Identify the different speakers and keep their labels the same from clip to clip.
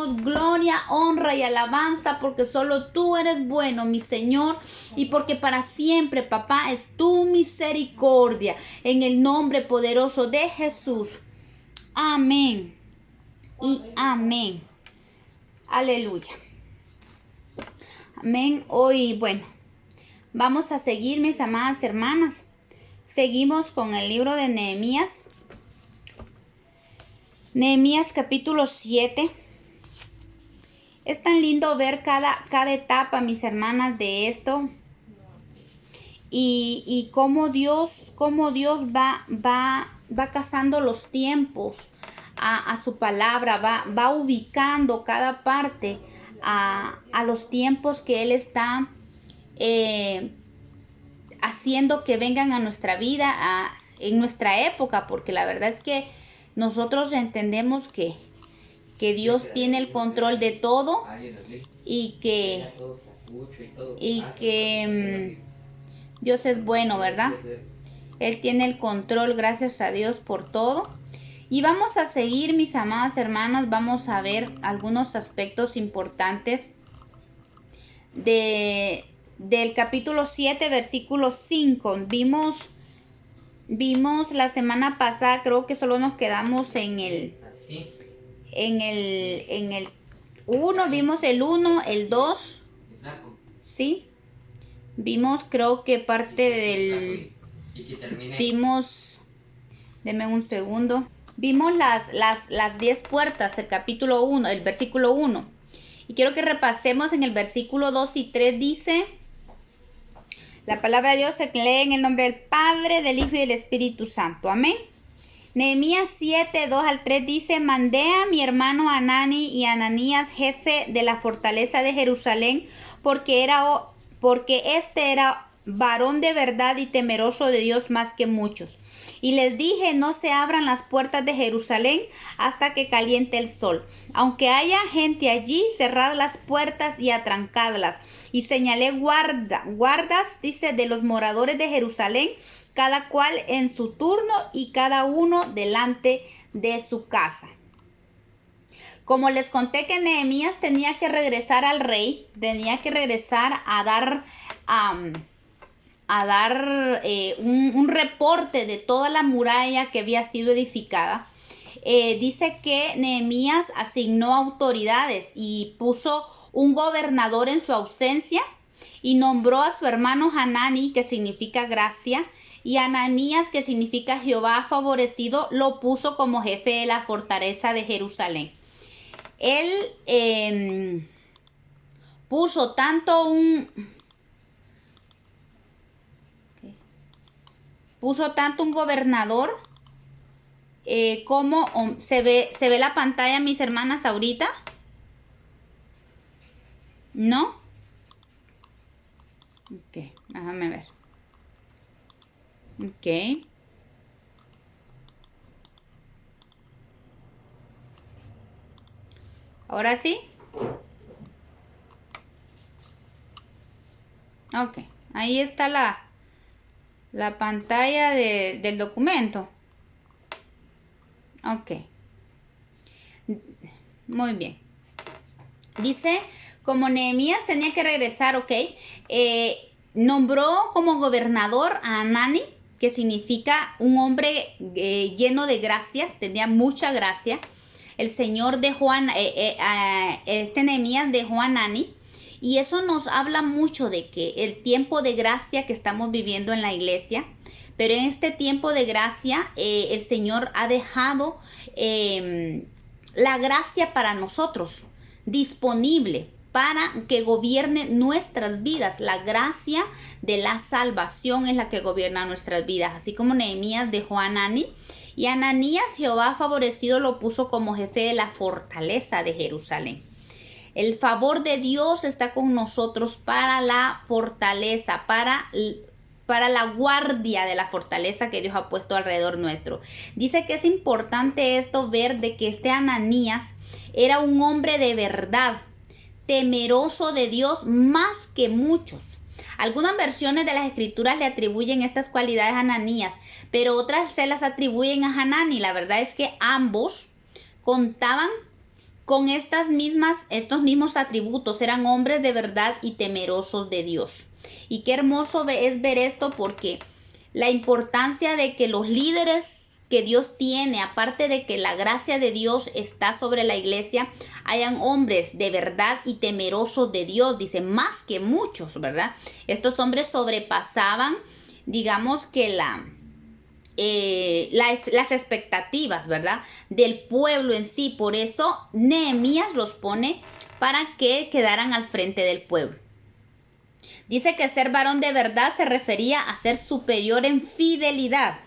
Speaker 1: damos gloria, honra y alabanza porque solo tú eres bueno, mi Señor, y porque para siempre, papá, es tu misericordia. En el nombre poderoso de Jesús. Amén y amén. Aleluya. Amén. Hoy, bueno, vamos a seguir, mis amadas hermanas. Seguimos con el libro de Nehemías. Nehemías capítulo 7. Es tan lindo ver cada etapa, mis hermanas, de esto. Y cómo Dios va cazando los tiempos a su palabra, va ubicando cada parte a los tiempos que Él está haciendo que vengan a nuestra vida, en nuestra época, porque la verdad es que nosotros entendemos que Dios tiene el control de todo y que Dios es bueno, ¿verdad? Él tiene el control, gracias a Dios por todo. Y vamos a seguir, mis amadas hermanas, vamos a ver algunos aspectos importantes del capítulo 7, versículo 5. Vimos la semana pasada, creo que solo nos quedamos en el 1, vimos el 1, el 2, ¿sí? Vimos, creo que parte del... Deme un segundo. Vimos las 10 puertas, el capítulo 1, el versículo 1. Y quiero que repasemos en el versículo 2 y 3, dice... La palabra de Dios se lee en el nombre del Padre, del Hijo y del Espíritu Santo. Amén. Nehemías 7, 2 al 3 dice: mandé a mi hermano Hanani y Ananías, jefe de la fortaleza de Jerusalén, porque este era varón de verdad y temeroso de Dios más que muchos. Y les dije: no se abran las puertas de Jerusalén hasta que caliente el sol. Aunque haya gente allí, cerrad las puertas y atrancadlas. Y señalé guardas, dice, de los moradores de Jerusalén, cada cual en su turno y cada uno delante de su casa. Como les conté que Nehemías tenía que regresar al rey, tenía que regresar a dar un reporte de toda la muralla que había sido edificada. Dice que Nehemías asignó autoridades y puso un gobernador en su ausencia y nombró a su hermano Hanani, que significa gracia, y Ananías, que significa Jehová ha favorecido, lo puso como jefe de la fortaleza de Jerusalén. Él puso tanto un gobernador como se ve la pantalla, mis hermanas, ahorita. ¿No? Ok, déjame ver. Ok. ¿Ahora sí? Ok, ahí está la pantalla del documento. Ok. Muy bien. Dice, como Nehemías tenía que regresar, ok, nombró como gobernador a Hanani, que significa un hombre lleno de gracia, tenía mucha gracia. El Señor dejó Nehemías dejó a Hanani, y eso nos habla mucho de que el tiempo de gracia que estamos viviendo en la iglesia, pero en este tiempo de gracia el Señor ha dejado la gracia para nosotros, disponible para que gobierne nuestras vidas. La gracia de la salvación es la que gobierna nuestras vidas. Así como Nehemías dejó a Hanani, y Ananías Jehová favorecido lo puso como jefe de la fortaleza de Jerusalén. El favor de Dios está con nosotros para la fortaleza, para la guardia de la fortaleza que Dios ha puesto alrededor nuestro. Dice que es importante esto, ver de que este Ananías era un hombre de verdad, temeroso de Dios más que muchos. Algunas versiones de las escrituras le atribuyen estas cualidades a Ananías, pero otras se las atribuyen a Hanani. La verdad es que ambos contaban con estos mismos atributos. Eran hombres de verdad y temerosos de Dios. Y qué hermoso es ver esto, porque la importancia de que los líderes que Dios tiene, aparte de que la gracia de Dios está sobre la iglesia, hayan hombres de verdad y temerosos de Dios. Dice, más que muchos, ¿verdad? Estos hombres sobrepasaban, digamos que las expectativas, ¿verdad?, del pueblo en sí. Por eso Nehemías los pone para que quedaran al frente del pueblo. Dice que ser varón de verdad se refería a ser superior en fidelidad.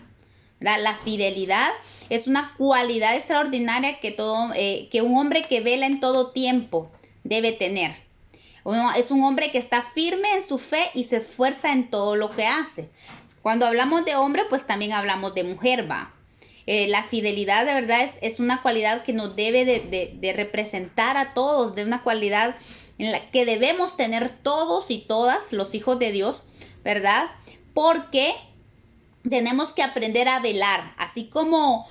Speaker 1: La fidelidad es una cualidad extraordinaria que un hombre que vela en todo tiempo debe tener. Es un hombre que está firme en su fe y se esfuerza en todo lo que hace. Cuando hablamos de hombre, pues también hablamos de mujer, ¿va? La fidelidad de verdad es una cualidad que nos debe de representar a todos, de una cualidad en la que debemos tener todos y todas los hijos de Dios, ¿verdad? Porque tenemos que aprender a velar, así como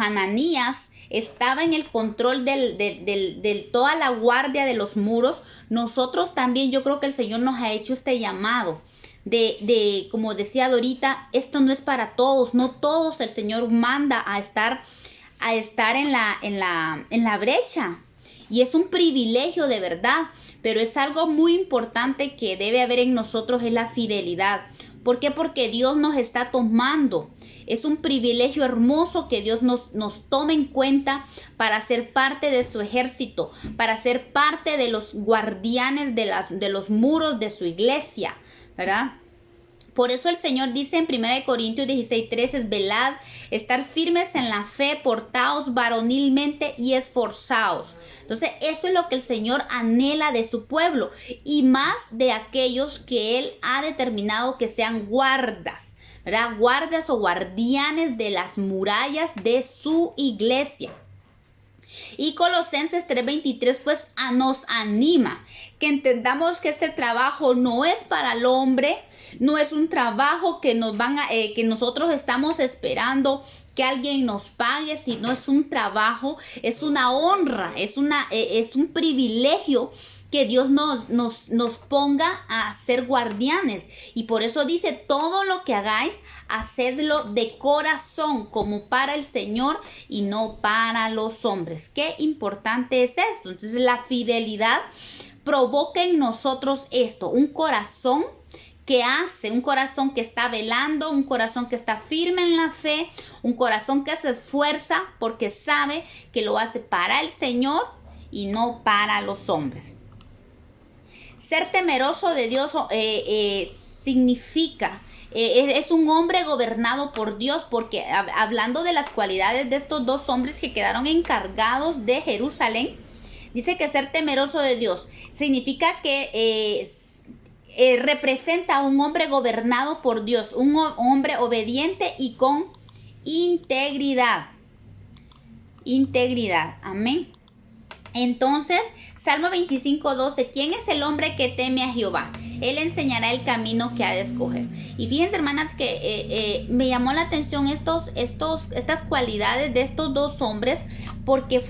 Speaker 1: Hananías estaba en el control de toda la guardia de los muros. Nosotros también, yo creo que el Señor nos ha hecho este llamado como decía Dorita, esto no es para todos, no todos el Señor manda a estar en la brecha. Y es un privilegio de verdad, pero es algo muy importante que debe haber en nosotros, es la fidelidad. ¿Por qué? Porque Dios nos está tomando. Es un privilegio hermoso que Dios nos tome en cuenta para ser parte de su ejército, para ser parte de los guardianes de los muros de su iglesia, ¿verdad? Por eso el Señor dice en 1 Corintios 16:13, velad, estar firmes en la fe, portaos varonilmente y esforzaos. Entonces eso es lo que el Señor anhela de su pueblo, y más de aquellos que Él ha determinado que sean guardas, ¿verdad? Guardas o guardianes de las murallas de su iglesia. Y Colosenses 3:23 pues nos anima que entendamos que este trabajo no es para el hombre, no es un trabajo que que nosotros estamos esperando que alguien nos pague, sino es un trabajo, es una honra, es un privilegio que Dios nos ponga a ser guardianes. Y por eso dice, todo lo que hagáis, hacedlo de corazón, como para el Señor y no para los hombres. Qué importante es esto. Entonces la fidelidad provoca en nosotros esto, un corazón un corazón que está velando, un corazón que está firme en la fe, un corazón que se esfuerza porque sabe que lo hace para el Señor y no para los hombres. Ser temeroso de Dios significa, es un hombre gobernado por Dios, porque hablando de las cualidades de estos dos hombres que quedaron encargados de Jerusalén, dice que ser temeroso de Dios significa que representa a un hombre gobernado por Dios, un hombre obediente y con integridad. Integridad, amén. Entonces, Salmo 25:12, ¿quién es el hombre que teme a Jehová? Él enseñará el camino que ha de escoger. Y fíjense, hermanas, que me llamó la atención estas cualidades de estos dos hombres, porque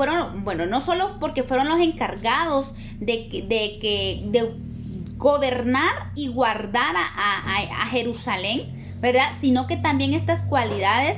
Speaker 1: no solo porque fueron los encargados de gobernar y guardar a Jerusalén, ¿verdad? Sino que también estas cualidades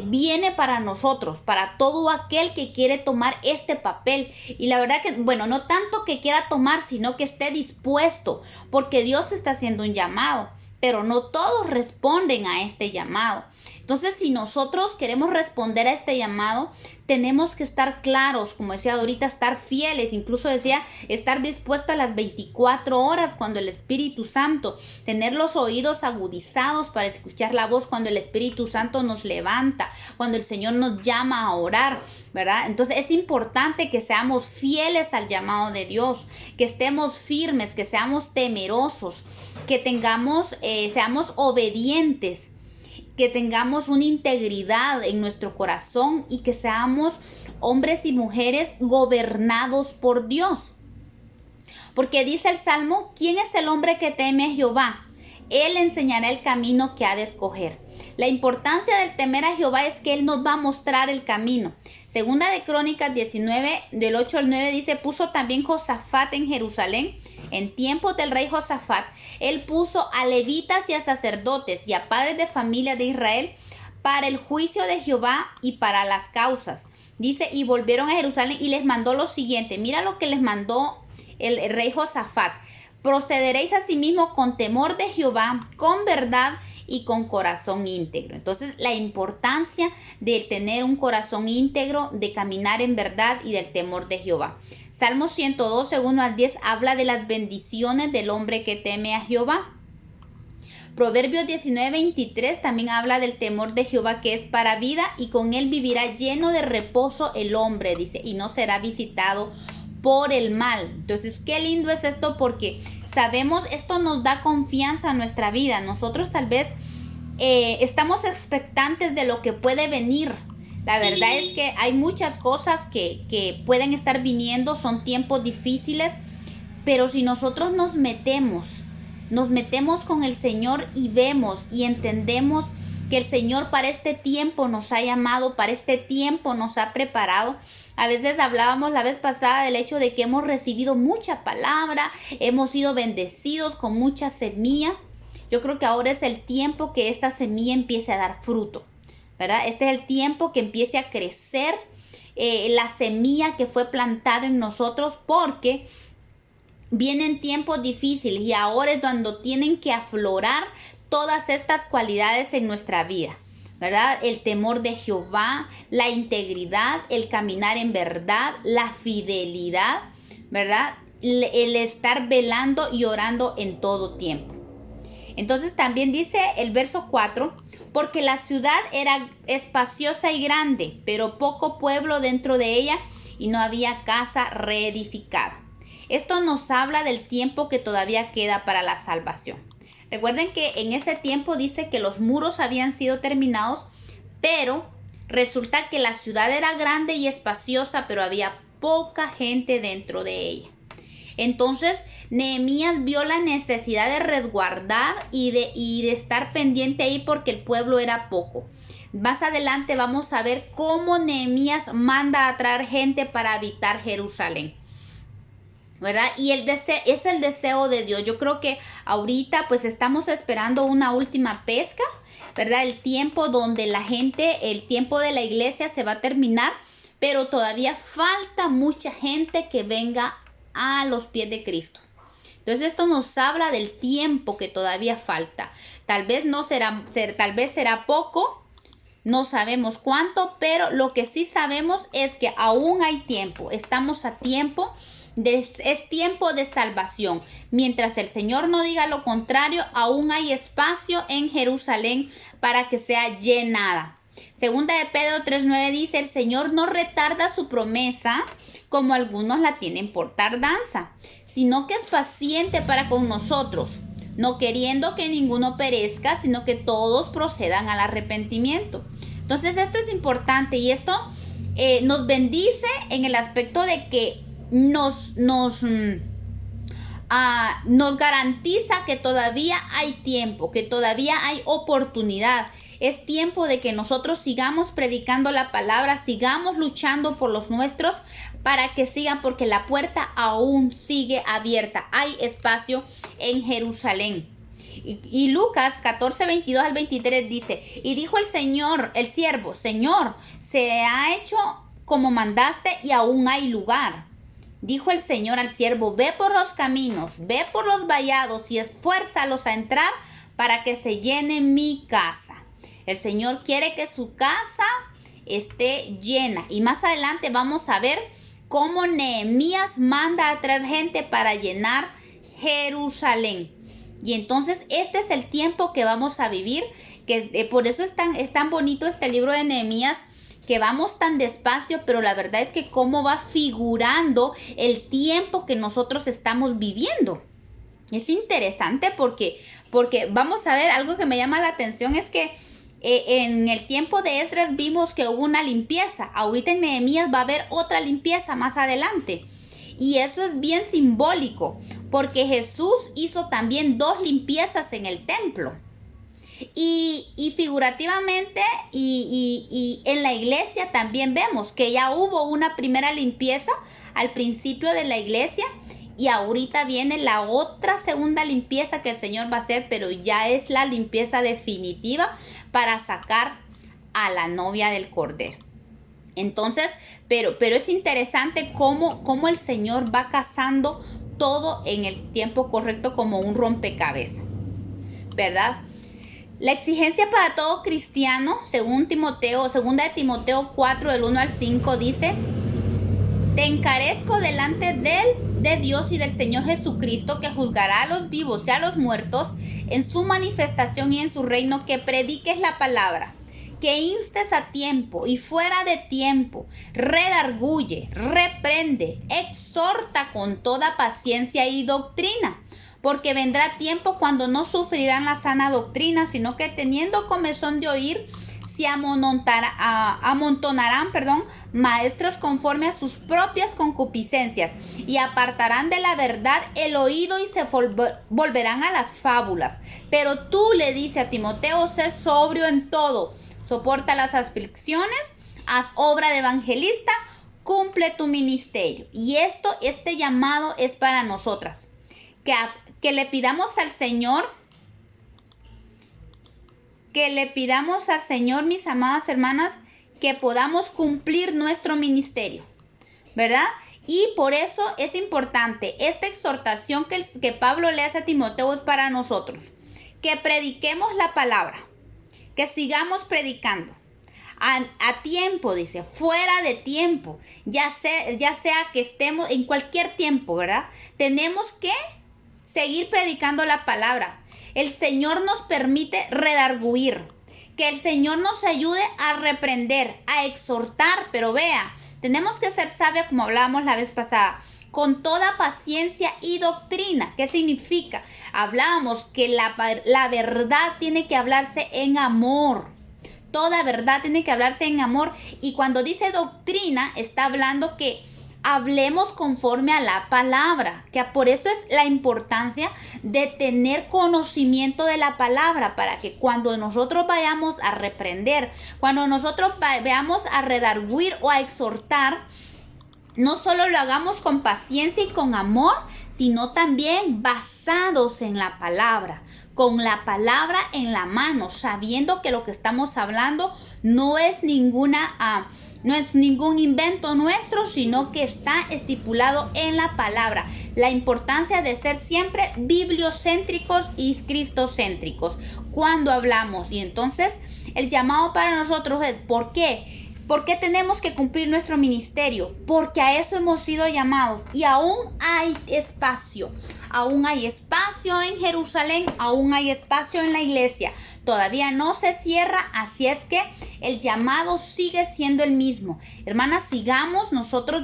Speaker 1: viene para nosotros, para todo aquel que quiere tomar este papel. Y la verdad que, no tanto que quiera tomar, sino que esté dispuesto, porque Dios está haciendo un llamado, pero no todos responden a este llamado. Entonces, si nosotros queremos responder a este llamado, tenemos que estar claros, como decía ahorita, estar fieles, incluso decía, estar dispuesto a las 24 horas cuando el Espíritu Santo, tener los oídos agudizados para escuchar la voz cuando el Espíritu Santo nos levanta, cuando el Señor nos llama a orar, ¿verdad? Entonces es importante que seamos fieles al llamado de Dios, que estemos firmes, que seamos temerosos, que seamos obedientes, que tengamos una integridad en nuestro corazón y que seamos hombres y mujeres gobernados por Dios. Porque dice el Salmo, ¿quién es el hombre que teme a Jehová? Él enseñará el camino que ha de escoger. La importancia del temer a Jehová es que Él nos va a mostrar el camino. Segunda de Crónicas 19, del 8 al 9 dice, puso también Josafat en Jerusalén. En tiempos del rey Josafat, él puso a levitas y a sacerdotes y a padres de familia de Israel para el juicio de Jehová y para las causas. Dice, y volvieron a Jerusalén y les mandó lo siguiente. Mira lo que les mandó el rey Josafat. Procederéis asimismo con temor de Jehová, con verdad y con corazón íntegro. Entonces, la importancia de tener un corazón íntegro, de caminar en verdad y del temor de Jehová. Salmo 112, 1 al 10 habla de las bendiciones del hombre que teme a Jehová. Proverbios 19, 23 también habla del temor de Jehová, que es para vida, y con él vivirá lleno de reposo el hombre, dice, y no será visitado por el mal. Entonces, qué lindo es esto, porque sabemos, esto nos da confianza a nuestra vida. Nosotros tal vez estamos expectantes de lo que puede venir. La verdad es que hay muchas cosas que pueden estar viniendo, son tiempos difíciles, pero si nosotros nos metemos con el Señor y vemos y entendemos que el Señor para este tiempo nos ha llamado, para este tiempo nos ha preparado. A veces hablábamos la vez pasada del hecho de que hemos recibido mucha palabra, hemos sido bendecidos con mucha semilla. Yo creo que ahora es el tiempo que esta semilla empiece a dar fruto, ¿verdad? Este es el tiempo que empiece a crecer la semilla que fue plantada en nosotros, porque vienen tiempos difíciles y ahora es cuando tienen que aflorar todas estas cualidades en nuestra vida, ¿verdad? El temor de Jehová, la integridad, el caminar en verdad, la fidelidad, ¿verdad? El estar velando y orando en todo tiempo. Entonces también dice el verso 4, porque la ciudad era espaciosa y grande, pero poco pueblo dentro de ella, y no había casa reedificada. Esto nos habla del tiempo que todavía queda para la salvación. Recuerden que en ese tiempo dice que los muros habían sido terminados, pero resulta que la ciudad era grande y espaciosa, pero había poca gente dentro de ella. Entonces Nehemías vio la necesidad de resguardar y de estar pendiente ahí, porque el pueblo era poco. Más adelante vamos a ver cómo Nehemías manda a traer gente para habitar Jerusalén, ¿verdad? Y es el deseo de Dios. Yo creo que ahorita pues estamos esperando una última pesca, ¿verdad? El tiempo donde el tiempo de la iglesia se va a terminar, pero todavía falta mucha gente que venga a los pies de Cristo. Entonces esto nos habla del tiempo que todavía falta. Tal vez será poco, no sabemos cuánto, pero lo que sí sabemos es que aún hay tiempo. Estamos a tiempo. Es tiempo de salvación. Mientras el Señor no diga lo contrario, aún hay espacio en Jerusalén para que sea llenada. Segunda de Pedro 3:9 dice, el Señor no retarda su promesa, como algunos la tienen por tardanza, sino que es paciente para con nosotros, no queriendo que ninguno perezca, sino que todos procedan al arrepentimiento. Entonces esto es importante, y esto nos bendice en el aspecto de que nos garantiza que todavía hay tiempo, que todavía hay oportunidad. Es tiempo de que nosotros sigamos predicando la palabra, sigamos luchando por los nuestros, para que sigan, porque la puerta aún sigue abierta. Hay espacio en Jerusalén. Y Lucas 14, 22 al 23 dice, y dijo el siervo, Señor, se ha hecho como mandaste y aún hay lugar. Dijo el Señor al siervo, ve por los caminos, ve por los vallados y esfuérzalos a entrar para que se llene mi casa. El Señor quiere que su casa esté llena. Y más adelante vamos a ver cómo Nehemías manda a traer gente para llenar Jerusalén. Y entonces este es el tiempo que vamos a vivir, que por eso es tan bonito este libro de Nehemías, que vamos tan despacio, pero la verdad es que cómo va figurando el tiempo que nosotros estamos viviendo. Es interesante porque vamos a ver, algo que me llama la atención es que en el tiempo de Esdras vimos que hubo una limpieza. Ahorita en Nehemías va a haber otra limpieza más adelante. Y eso es bien simbólico, porque Jesús hizo también 2 limpiezas en el templo. Y figurativamente y en la iglesia también vemos que ya hubo una primera limpieza al principio de la iglesia y ahorita viene la otra segunda limpieza que el Señor va a hacer, pero ya es la limpieza definitiva para sacar a la novia del Cordero. Entonces, pero es interesante cómo el Señor va casando todo en el tiempo correcto como un rompecabezas, ¿verdad? La exigencia para todo cristiano, según segunda de Timoteo 4, del 1 al 5, dice: te encarezco delante de Dios y del Señor Jesucristo, que juzgará a los vivos y a los muertos en su manifestación y en su reino, que prediques la palabra, que instes a tiempo y fuera de tiempo, redarguye, reprende, exhorta con toda paciencia y doctrina. Porque vendrá tiempo cuando no sufrirán la sana doctrina, sino que teniendo comezón de oír, se amontonarán maestros conforme a sus propias concupiscencias, y apartarán de la verdad el oído y se volverán a las fábulas. Pero tú, le dice a Timoteo, sé sobrio en todo, soporta las aflicciones, haz obra de evangelista, cumple tu ministerio. Y este llamado es para nosotras, que le pidamos al Señor, mis amadas hermanas, que podamos cumplir nuestro ministerio, ¿verdad? Y por eso es importante esta exhortación que Pablo le hace a Timoteo, es para nosotros, que prediquemos la palabra, que sigamos predicando a tiempo, dice, fuera de tiempo, ya sea que estemos en cualquier tiempo, ¿verdad? Tenemos que seguir predicando la palabra. El Señor nos permite redarguir, que el Señor nos ayude a reprender, a exhortar, pero vea, tenemos que ser sabios, como hablábamos la vez pasada, con toda paciencia y doctrina. ¿Qué significa? Hablábamos que la verdad tiene que hablarse en amor. Toda verdad tiene que hablarse en amor. Y cuando dice doctrina, está hablando que hablemos conforme a la palabra, que por eso es la importancia de tener conocimiento de la palabra, para que cuando nosotros vayamos a reprender, cuando nosotros vayamos a redarguir o a exhortar, no solo lo hagamos con paciencia y con amor, sino también basados en la palabra, con la palabra en la mano, sabiendo que lo que estamos hablando no es ningún invento nuestro, sino que está estipulado en la palabra. La importancia de ser siempre bibliocéntricos y cristocéntricos cuando hablamos. Y entonces el llamado para nosotros es: ¿por qué? ¿Por qué tenemos que cumplir nuestro ministerio? Porque a eso hemos sido llamados, y aún hay espacio. Aún hay espacio en Jerusalén, aún hay espacio en la iglesia. Todavía no se cierra, así es que el llamado sigue siendo el mismo. Hermanas, sigamos nosotros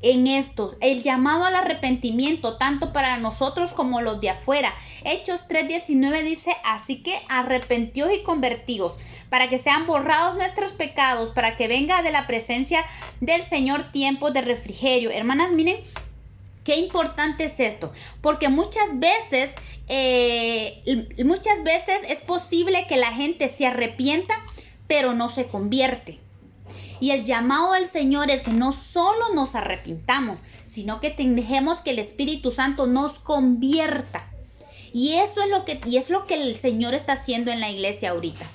Speaker 1: en esto, el llamado al arrepentimiento, tanto para nosotros como los de afuera. Hechos 3:19 dice: así que arrepentíos y convertíos, para que sean borrados nuestros pecados, para que venga de la presencia del Señor tiempo de refrigerio. Hermanas, miren qué importante es esto, porque muchas veces es posible que la gente se arrepienta, pero no se convierte. Y el llamado del Señor es que no solo nos arrepintamos, sino que dejemos que el Espíritu Santo nos convierta. Y eso es lo que el Señor está haciendo en la iglesia ahorita.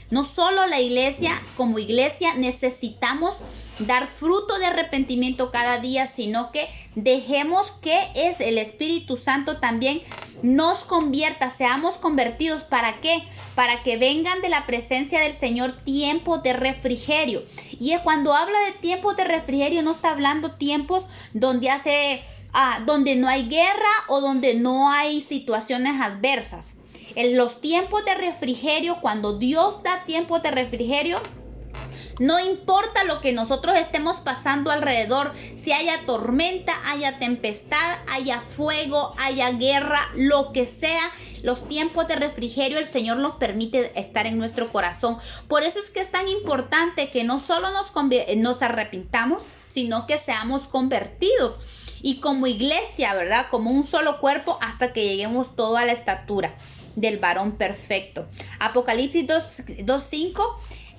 Speaker 1: No solo la iglesia, como iglesia necesitamos dar fruto de arrepentimiento cada día, sino que dejemos que es el Espíritu Santo también nos convierta, seamos convertidos. ¿Para qué? Para que vengan de la presencia del Señor tiempos de refrigerio. Y cuando habla de tiempos de refrigerio, no está hablando tiempos donde no hay guerra o donde no hay situaciones adversas. En los tiempos de refrigerio, cuando Dios da tiempos de refrigerio, no importa lo que nosotros estemos pasando alrededor, si haya tormenta, haya tempestad, haya fuego, haya guerra, lo que sea, los tiempos de refrigerio el Señor nos permite estar en nuestro corazón. Por eso es que es tan importante que no solo nos arrepintamos, sino que seamos convertidos. Y como iglesia, ¿verdad? Como un solo cuerpo, hasta que lleguemos todos a la estatura del varón perfecto. Apocalipsis 2:5.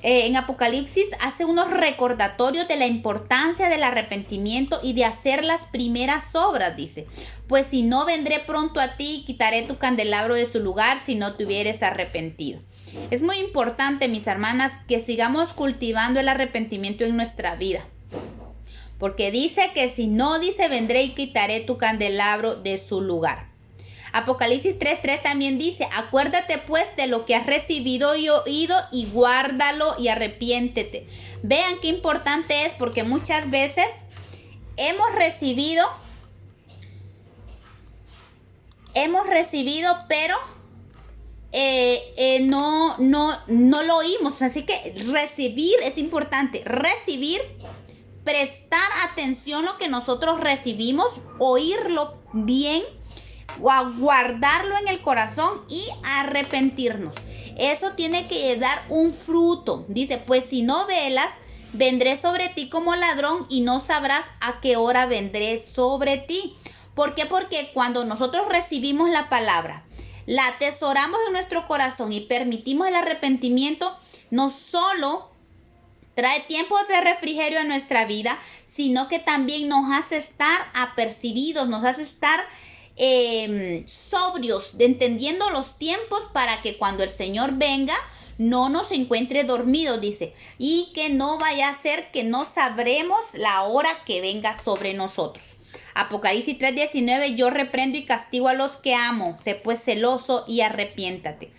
Speaker 1: En Apocalipsis hace unos recordatorios de la importancia del arrepentimiento y de hacer las primeras obras, dice. Pues si no, vendré pronto a ti y quitaré tu candelabro de su lugar si no te hubieres arrepentido. Es muy importante, mis hermanas, que sigamos cultivando el arrepentimiento en nuestra vida. Porque dice que si no, dice, vendré y quitaré tu candelabro de su lugar. Apocalipsis 3:3 también dice, acuérdate pues de lo que has recibido y oído y guárdalo y arrepiéntete. Vean qué importante es, porque muchas veces hemos recibido, pero no lo oímos. Así que recibir es importante. Recibir, prestar atención a lo que nosotros recibimos, oírlo bien, guardarlo en el corazón y arrepentirnos. Eso tiene que dar un fruto. Dice, pues si no velas, vendré sobre ti como ladrón y no sabrás a qué hora vendré sobre ti. ¿Por qué? Porque cuando nosotros recibimos la palabra, la atesoramos en nuestro corazón y permitimos el arrepentimiento, no solo trae tiempos de refrigerio en nuestra vida, sino que también nos hace estar apercibidos, nos hace estar sobrios, entendiendo los tiempos para que cuando el Señor venga no nos encuentre dormidos, dice, y que no vaya a ser que no sabremos la hora que venga sobre nosotros. Apocalipsis 3:19, yo reprendo y castigo a los que amo, sé pues celoso y arrepiéntete.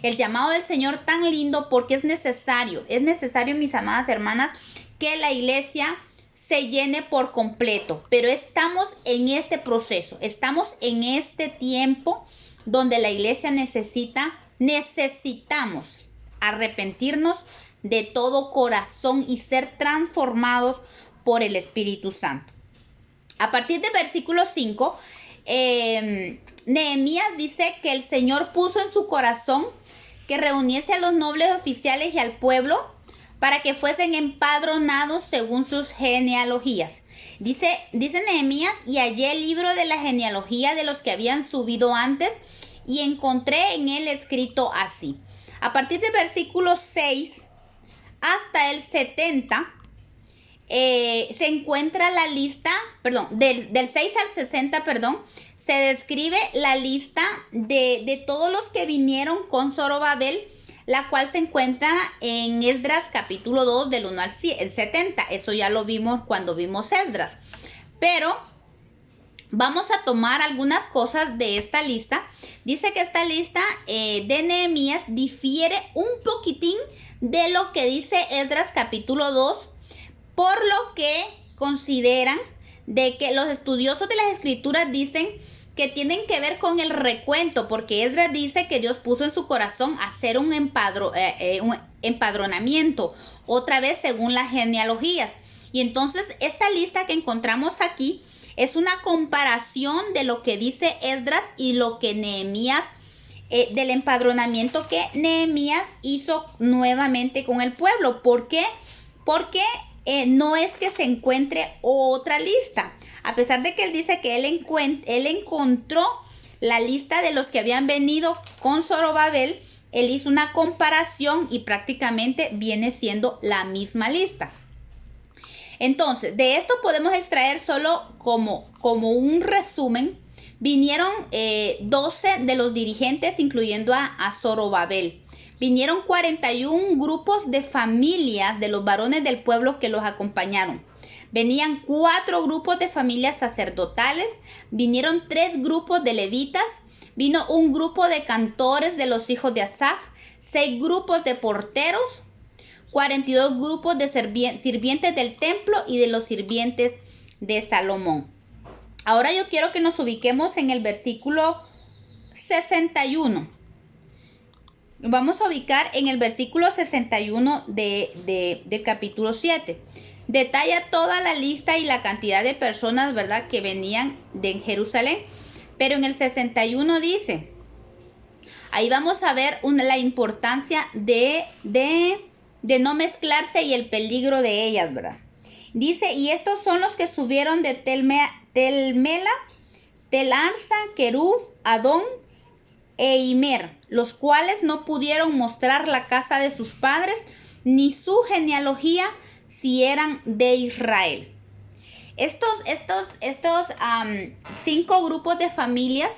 Speaker 1: El llamado del Señor tan lindo, porque es necesario, mis amadas hermanas, que la iglesia se llene por completo, pero estamos en este proceso, estamos en este tiempo donde la iglesia necesitamos arrepentirnos de todo corazón y ser transformados por el Espíritu Santo. A partir del versículo 5, Nehemías dice que el Señor puso en su corazón que reuniese a los nobles oficiales y al pueblo para que fuesen empadronados según sus genealogías. Dice Nehemías, y hallé el libro de la genealogía de los que habían subido antes y encontré en él escrito así. A partir del versículo 6 hasta el 70 se encuentra la lista, del 6 al 60, se describe la lista de todos los que vinieron con Zorobabel, la cual se encuentra en Esdras capítulo 2 del 1 al 70. Eso ya lo vimos cuando vimos Esdras. Pero vamos a tomar algunas cosas de esta lista. Dice que esta lista de Nehemías difiere un poquitín de lo que dice Esdras capítulo 2, por lo que consideran de que los estudiosos de las escrituras dicen que tienen que ver con el recuento, porque Esdras dice que Dios puso en su corazón hacer un empadronamiento, otra vez según las genealogías. Y entonces esta lista que encontramos aquí es una comparación de lo que dice Esdras y lo que Nehemías, del empadronamiento que Nehemías hizo nuevamente con el pueblo. ¿Por qué? Porque no es que se encuentre otra lista. A pesar de que él dice que él encontró la lista de los que habían venido con Zorobabel, él hizo una comparación y prácticamente viene siendo la misma lista. Entonces, de esto podemos extraer solo como un resumen. Vinieron 12 de los dirigentes, incluyendo a Zorobabel. Vinieron 41 grupos de familias de los varones del pueblo que los acompañaron. Venían 4 grupos de familias sacerdotales, vinieron 3 grupos de levitas, vino un grupo de cantores de los hijos de Asaf, 6 grupos de porteros, 42 grupos de sirvientes del templo y de los sirvientes de Salomón. Ahora yo quiero que nos ubiquemos en el versículo 61. Vamos a ubicar en el versículo 61 del capítulo 7. Detalla toda la lista y la cantidad de personas, ¿verdad?, que venían de Jerusalén. Pero en el 61 dice, ahí vamos a ver la importancia de no mezclarse y el peligro de ellas, ¿verdad? Dice, y estos son los que subieron de Tel Mela, Tel Arsa, Kerub, Adón e Immer, los cuales no pudieron mostrar la casa de sus padres ni su genealogía si eran de Israel. Estos 5 grupos de familias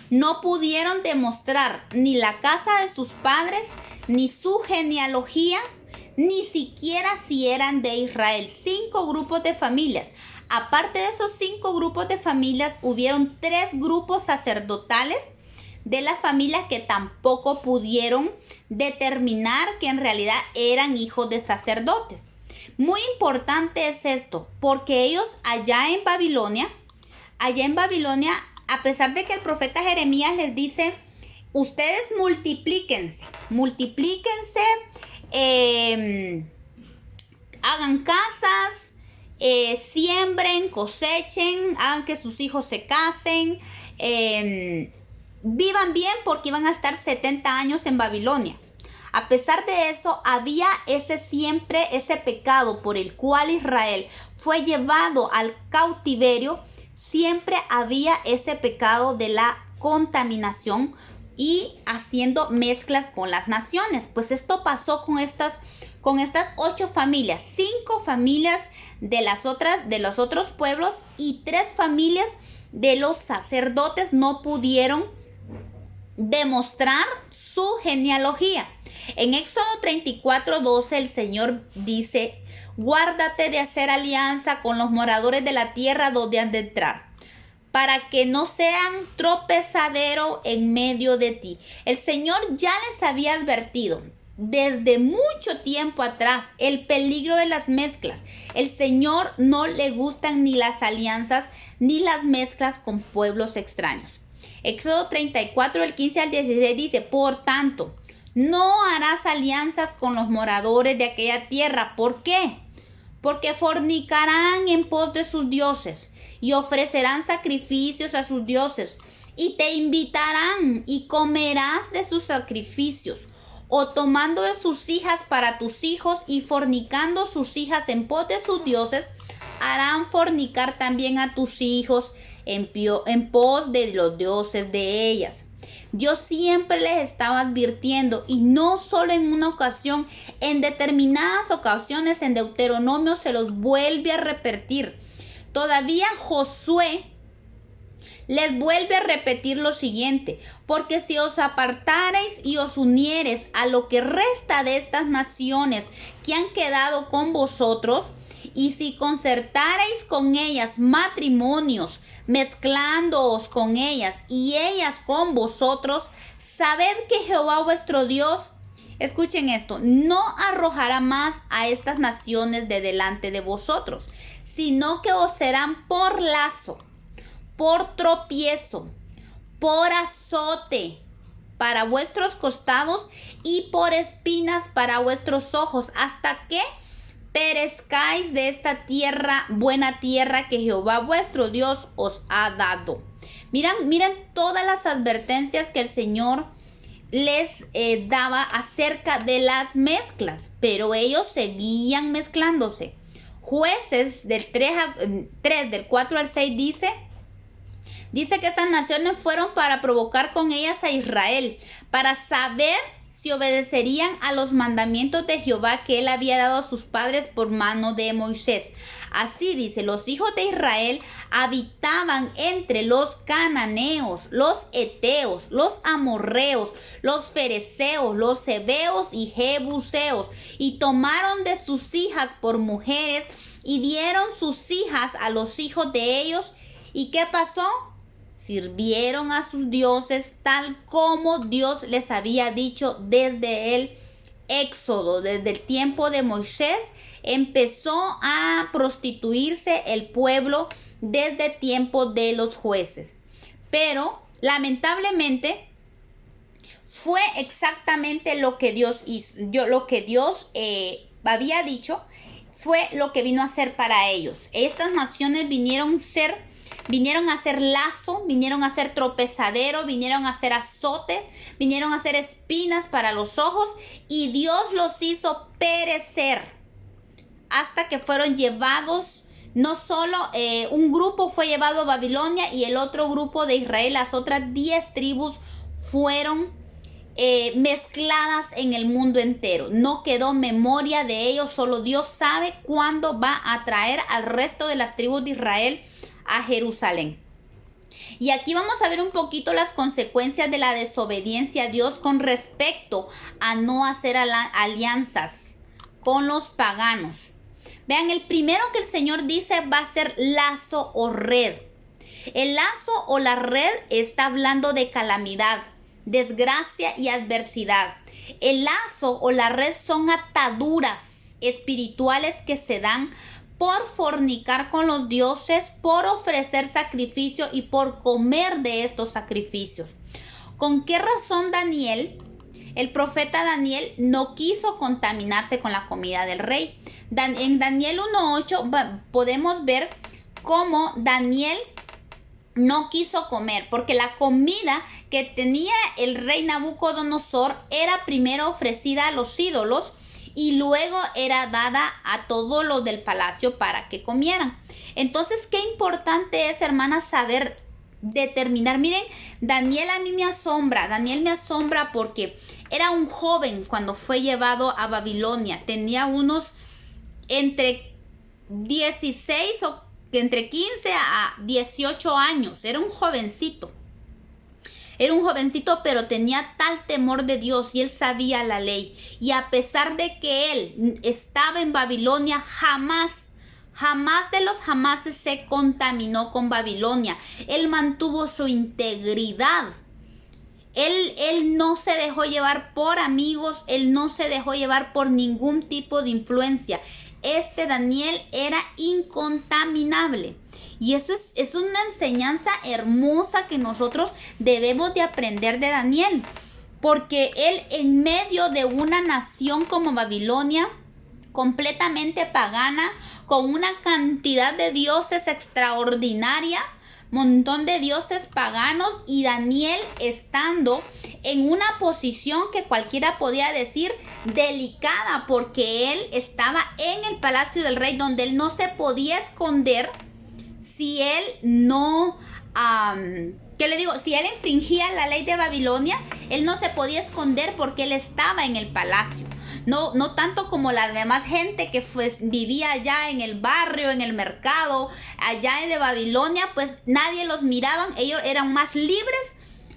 Speaker 1: no pudieron demostrar ni la casa de sus padres, ni su genealogía, ni siquiera si eran de Israel. 5 grupos de familias. Aparte de esos 5 grupos de familias, hubieron 3 grupos sacerdotales de las familias que tampoco pudieron determinar que en realidad eran hijos de sacerdotes. Muy importante es esto, porque ellos allá en Babilonia, a pesar de que el profeta Jeremías les dice, ustedes multiplíquense, hagan casas, siembren, cosechen, hagan que sus hijos se casen, vivan bien porque iban a estar 70 años en Babilonia. A pesar de eso, había siempre ese pecado por el cual Israel fue llevado al cautiverio. Siempre había ese pecado de la contaminación y haciendo mezclas con las naciones. Pues esto pasó con estas 8 familias, 5 familias de los otros pueblos y 3 familias de los sacerdotes no pudieron demostrar su genealogía. En Éxodo 34:12 el Señor dice, guárdate de hacer alianza con los moradores de la tierra donde han de entrar, para que no sean tropezadero en medio de ti. El Señor ya les había advertido desde mucho tiempo atrás el peligro de las mezclas. El Señor no le gustan ni las alianzas ni las mezclas con pueblos extraños. Éxodo 34, el 15 al 16 dice, por tanto, no harás alianzas con los moradores de aquella tierra. ¿Por qué? Porque fornicarán en pos de sus dioses y ofrecerán sacrificios a sus dioses y te invitarán y comerás de sus sacrificios, o tomando de sus hijas para tus hijos y fornicando sus hijas en pos de sus dioses, harán fornicar también a tus hijos en pos de los dioses de ellas. Dios siempre les estaba advirtiendo, y no solo en una ocasión, en determinadas ocasiones en Deuteronomio se los vuelve a repetir. Todavía Josué les vuelve a repetir lo siguiente, porque si os apartareis y os uniereis a lo que resta de estas naciones que han quedado con vosotros, y si concertareis con ellas matrimonios, mezclándoos con ellas y ellas con vosotros, sabed que Jehová vuestro Dios, escuchen esto, no arrojará más a estas naciones de delante de vosotros, sino que os serán por lazo, por tropiezo, por azote para vuestros costados y por espinas para vuestros ojos, hasta que perezcáis de esta tierra, buena tierra que Jehová vuestro Dios os ha dado. Miren todas las advertencias que el Señor les daba acerca de las mezclas, pero ellos seguían mezclándose. Jueces del 3 del 4 al 6 dice que estas naciones fueron para provocar con ellas a Israel, para saber si obedecerían a los mandamientos de Jehová que él había dado a sus padres por mano de Moisés. Así dice, los hijos de Israel habitaban entre los cananeos, los heteos, los amorreos, los fereceos, los heveos y jebuseos, y tomaron de sus hijas por mujeres y dieron sus hijas a los hijos de ellos. ¿Y qué pasó? Sirvieron a sus dioses tal como Dios les había dicho desde el Éxodo, desde el tiempo de Moisés. Empezó a prostituirse el pueblo desde el tiempo de los jueces. Pero lamentablemente fue exactamente lo que Dios hizo, lo que Dios había dicho, fue lo que vino a hacer para ellos. Estas naciones vinieron a ser lazo, vinieron a ser tropezadero, vinieron a ser azotes, vinieron a ser espinas para los ojos, y Dios los hizo perecer hasta que fueron llevados No solo un grupo fue llevado a Babilonia y el otro grupo de Israel, las otras 10 tribus fueron mezcladas en el mundo entero. No quedó memoria de ellos, solo Dios sabe cuándo va a traer al resto de las tribus de Israel a Jerusalén. Y aquí vamos a ver un poquito las consecuencias de la desobediencia a Dios con respecto a no hacer alianzas con los paganos. Vean, el primero que el Señor dice va a ser lazo o red. El lazo o la red está hablando de calamidad, desgracia y adversidad. El lazo o la red son ataduras espirituales que se dan por fornicar con los dioses, por ofrecer sacrificio y por comer de estos sacrificios. ¿Con qué razón Daniel, el profeta Daniel, no quiso contaminarse con la comida del rey? En Daniel 1:8 podemos ver cómo Daniel no quiso comer, porque la comida que tenía el rey Nabucodonosor era primero ofrecida a los ídolos y luego era dada a todos los del palacio para que comieran. Entonces, qué importante es, hermanas, saber determinar. Miren, Daniel a mí me asombra. Daniel me asombra porque era un joven cuando fue llevado a Babilonia. Tenía unos entre 16 o entre 15 a 18 años. Era un jovencito. Era un jovencito, pero tenía tal temor de Dios y él sabía la ley. Y a pesar de que él estaba en Babilonia, jamás de los jamases se contaminó con Babilonia. Él mantuvo su integridad. Él no se dejó llevar por amigos, él no se dejó llevar por ningún tipo de influencia. Este Daniel era incontaminable. Y eso es una enseñanza hermosa que nosotros debemos de aprender de Daniel. Porque él, en medio de una nación como Babilonia, completamente pagana, con una cantidad de dioses extraordinaria, montón de dioses paganos, y Daniel estando en una posición que cualquiera podía decir delicada, porque él estaba en el palacio del rey, donde él no se podía esconder si él no, ¿qué le digo? Si él infringía la ley de Babilonia, él no se podía esconder porque él estaba en el palacio. No tanto como la demás gente que pues vivía allá en el barrio, en el mercado, allá de Babilonia, pues nadie los miraba, ellos eran más libres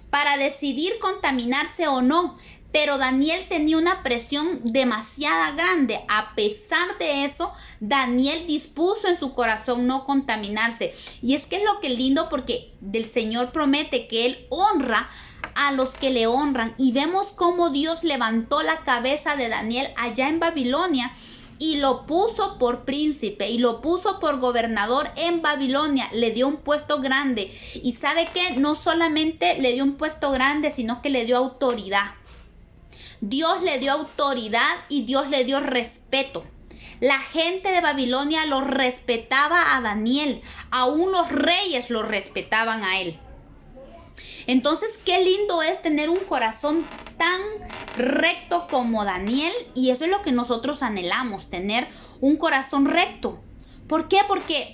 Speaker 1: para decidir contaminarse o no. Pero Daniel tenía una presión demasiado grande. A pesar de eso, Daniel dispuso en su corazón no contaminarse. Y es que es lo que es lindo, porque el Señor promete que Él honra a los que le honran. Y vemos cómo Dios levantó la cabeza de Daniel allá en Babilonia y lo puso por príncipe y lo puso por gobernador en Babilonia. Le dio un puesto grande. Y ¿sabe qué? No solamente le dio un puesto grande, sino que le dio autoridad. Dios le dio autoridad y Dios le dio respeto. La gente de Babilonia lo respetaba a Daniel. Aún los reyes lo respetaban a él. Entonces, qué lindo es tener un corazón tan recto como Daniel. Y eso es lo que nosotros anhelamos, tener un corazón recto. ¿Por qué?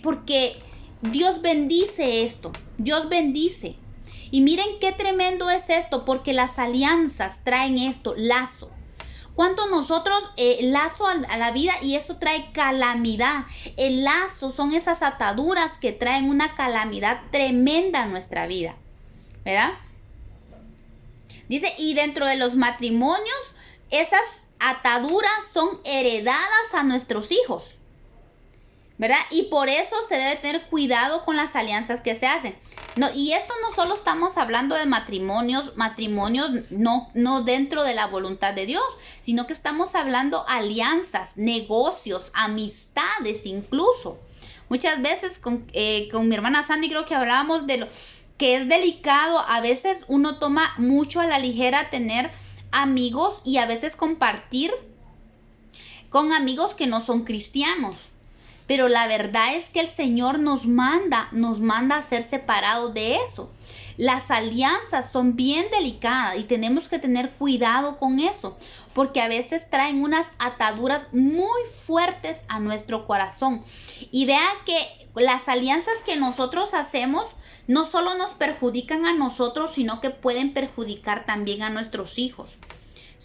Speaker 1: Porque Dios bendice esto. Dios bendice. Y miren qué tremendo es esto, porque las alianzas traen esto, lazo. ¿Cuánto nosotros lazo a la vida? Y eso trae calamidad. El lazo son esas ataduras que traen una calamidad tremenda a nuestra vida, ¿verdad? Dice, y dentro de los matrimonios, esas ataduras son heredadas a nuestros hijos, ¿verdad? Y por eso se debe tener cuidado con las alianzas que se hacen. No, y esto no solo estamos hablando de matrimonios no dentro de la voluntad de Dios, sino que estamos hablando alianzas, negocios, amistades incluso. Muchas veces con mi hermana Sandy creo que hablábamos de lo que es delicado. A veces uno toma mucho a la ligera tener amigos y a veces compartir con amigos que no son cristianos. Pero la verdad es que el Señor nos manda a ser separados de eso. Las alianzas son bien delicadas y tenemos que tener cuidado con eso, porque a veces traen unas ataduras muy fuertes a nuestro corazón. Y vean que las alianzas que nosotros hacemos no solo nos perjudican a nosotros, sino que pueden perjudicar también a nuestros hijos.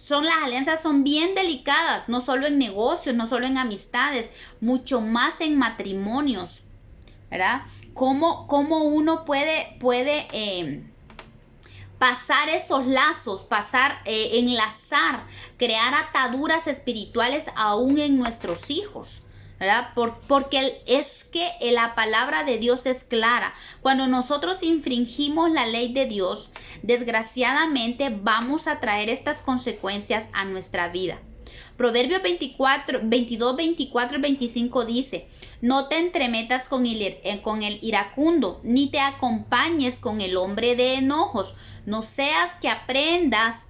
Speaker 1: Las alianzas son bien delicadas, no solo en negocios, no solo en amistades, mucho más en matrimonios, ¿verdad? Cómo uno puede pasar esos lazos, enlazar, crear ataduras espirituales aún en nuestros hijos, ¿verdad? Porque es que la palabra de Dios es clara. Cuando nosotros infringimos la ley de Dios, desgraciadamente vamos a traer estas consecuencias a nuestra vida. Proverbios 22, 24 y 25 dice: no te entremetas con el iracundo, ni te acompañes con el hombre de enojos, no sea que aprendas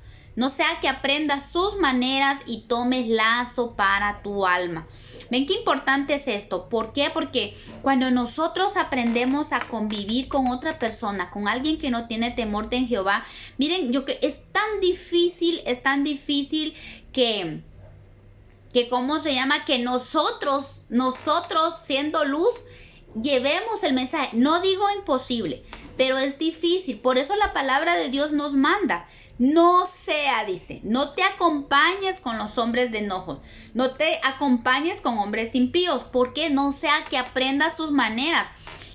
Speaker 1: sus maneras y tomes lazo para tu alma. ¿Ven qué importante es esto? ¿Por qué? Porque cuando nosotros aprendemos a convivir con otra persona, con alguien que no tiene temor de Jehová, miren, es tan difícil que que nosotros siendo luz, llevemos el mensaje. No digo imposible, pero es difícil. Por eso la palabra de Dios nos manda: dice, no te acompañes con los hombres de enojo, no te acompañes con hombres impíos, porque no sea que aprendas sus maneras.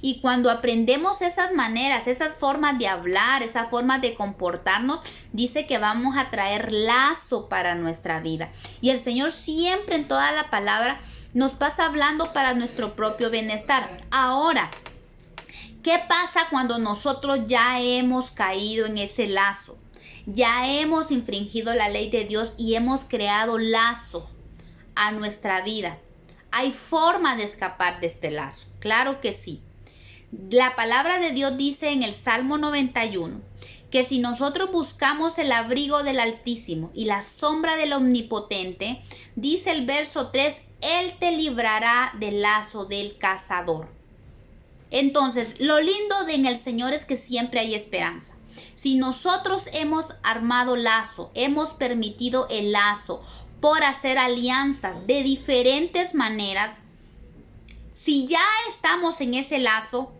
Speaker 1: Y cuando aprendemos esas maneras, esas formas de hablar, esas formas de comportarnos, dice que vamos a traer lazo para nuestra vida. Y el Señor siempre en toda la palabra nos pasa hablando para nuestro propio bienestar. Ahora, ¿qué pasa cuando nosotros ya hemos caído en ese lazo? Ya hemos infringido la ley de Dios y hemos creado lazo a nuestra vida. ¿Hay forma de escapar de este lazo? Claro que sí. La palabra de Dios dice en el Salmo 91 que si nosotros buscamos el abrigo del Altísimo y la sombra del Omnipotente, dice el verso 3, Él te librará del lazo del cazador. Entonces, lo lindo en el Señor es que siempre hay esperanza. Si nosotros hemos armado lazo, hemos permitido el lazo por hacer alianzas de diferentes maneras, si ya estamos en ese lazo,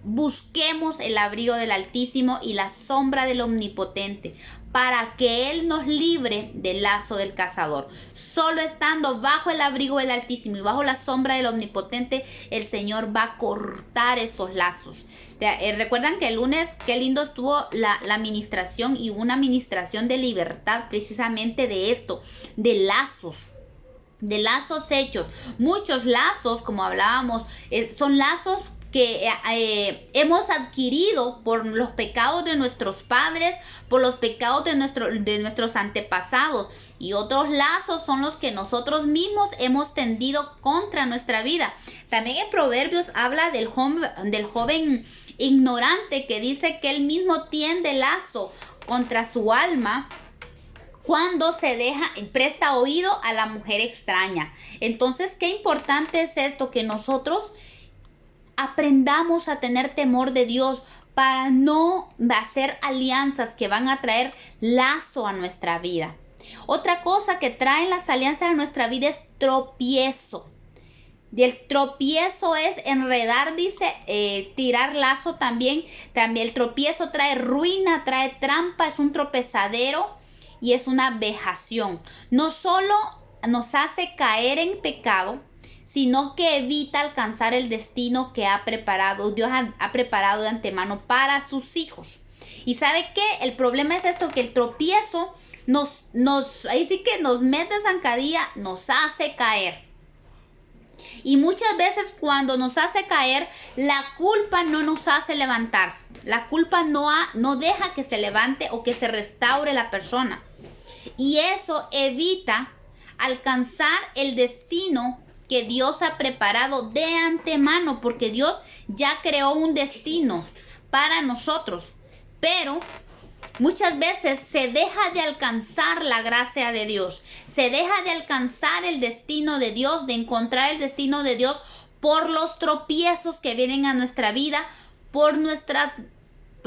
Speaker 1: busquemos el abrigo del Altísimo y la sombra del Omnipotente para que Él nos libre del lazo del cazador. Solo estando bajo el abrigo del Altísimo y bajo la sombra del Omnipotente, el Señor va a cortar esos lazos. Recuerdan que el lunes, qué lindo estuvo la ministración, y una ministración de libertad precisamente de esto, de lazos hechos. Muchos lazos, como hablábamos, son lazos que hemos adquirido por los pecados de nuestros padres, por los pecados de nuestros antepasados, y otros lazos son los que nosotros mismos hemos tendido contra nuestra vida. También en Proverbios habla del joven ignorante que dice que él mismo tiende lazo contra su alma cuando presta oído a la mujer extraña. Entonces, qué importante es esto, que nosotros aprendamos a tener temor de Dios para no hacer alianzas que van a traer lazo a nuestra vida. Otra cosa que traen las alianzas a nuestra vida es tropiezo. Y el tropiezo es enredar, dice, tirar lazo también. También el tropiezo trae ruina, trae trampa, es un tropezadero y es una vejación. No solo nos hace caer en pecado, sino que evita alcanzar el destino que Dios ha preparado de antemano para sus hijos. ¿Y sabe qué? El problema es esto, que el tropiezo ahí sí que nos mete zancadilla, nos hace caer. Y muchas veces cuando nos hace caer, la culpa no nos hace levantarse. La culpa no deja que se levante o que se restaure la persona. Y eso evita alcanzar el destino que Dios ha preparado de antemano, porque Dios ya creó un destino para nosotros. Pero muchas veces se deja de alcanzar la gracia de Dios, se deja de alcanzar el destino de Dios, de encontrar el destino de Dios por los tropiezos que vienen a nuestra vida, por nuestras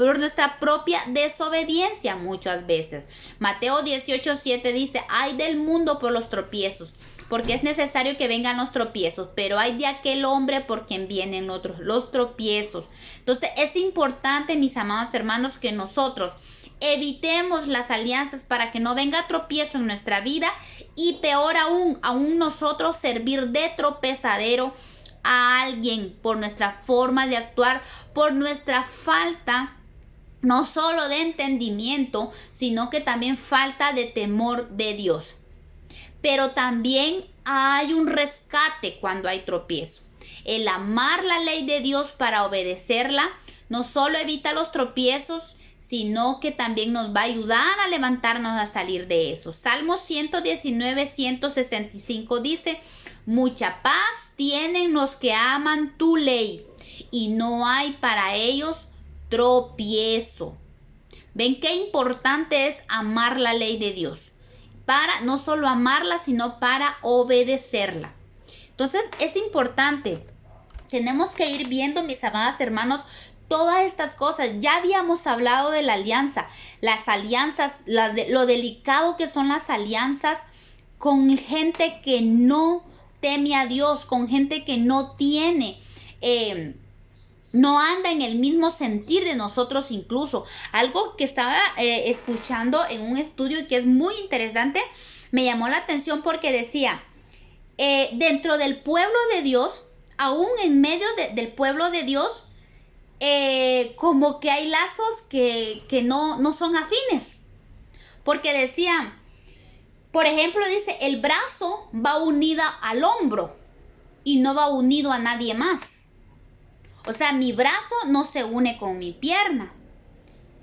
Speaker 1: por nuestra propia desobediencia muchas veces. Mateo 18:7 dice, ay del mundo por los tropiezos, porque es necesario que vengan los tropiezos, pero hay de aquel hombre por quien vienen los tropiezos. Entonces es importante, mis amados hermanos, que nosotros evitemos las alianzas para que no venga tropiezo en nuestra vida y peor aún nosotros servir de tropezadero a alguien por nuestra forma de actuar, por nuestra falta no solo de entendimiento, sino que también falta de temor de Dios. Pero también hay un rescate cuando hay tropiezo. El amar la ley de Dios para obedecerla no solo evita los tropiezos, sino que también nos va a ayudar a levantarnos a salir de eso. Salmo 119, 165 dice, mucha paz tienen los que aman tu ley y no hay para ellos tropiezo. ¿Ven qué importante es amar la ley de Dios? Para no solo amarla, sino para obedecerla. Entonces es importante. Tenemos que ir viendo, mis amadas hermanos, todas estas cosas. Ya habíamos hablado de la alianza, las alianzas, lo delicado que son las alianzas con gente que no teme a Dios, con gente que no tiene, no anda en el mismo sentir de nosotros incluso. Algo que estaba escuchando en un estudio y que es muy interesante, me llamó la atención porque decía, dentro del pueblo de Dios, aún en medio del pueblo de Dios, como que hay lazos que no son afines. Porque decía, por ejemplo, dice, el brazo va unido al hombro y no va unido a nadie más. O sea, mi brazo no se une con mi pierna.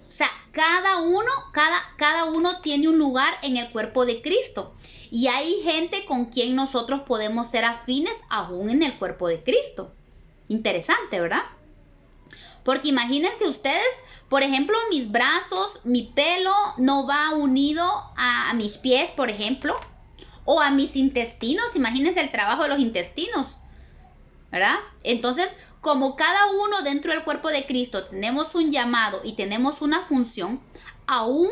Speaker 1: O sea, cada uno tiene un lugar en el cuerpo de Cristo. Y hay gente con quien nosotros podemos ser afines aún en el cuerpo de Cristo. Interesante, ¿verdad? Porque imagínense ustedes, por ejemplo, mis brazos, mi pelo no va unido a mis pies, por ejemplo. O a mis intestinos. Imagínense el trabajo de los intestinos, ¿verdad? Entonces, como cada uno dentro del cuerpo de Cristo tenemos un llamado y tenemos una función, aún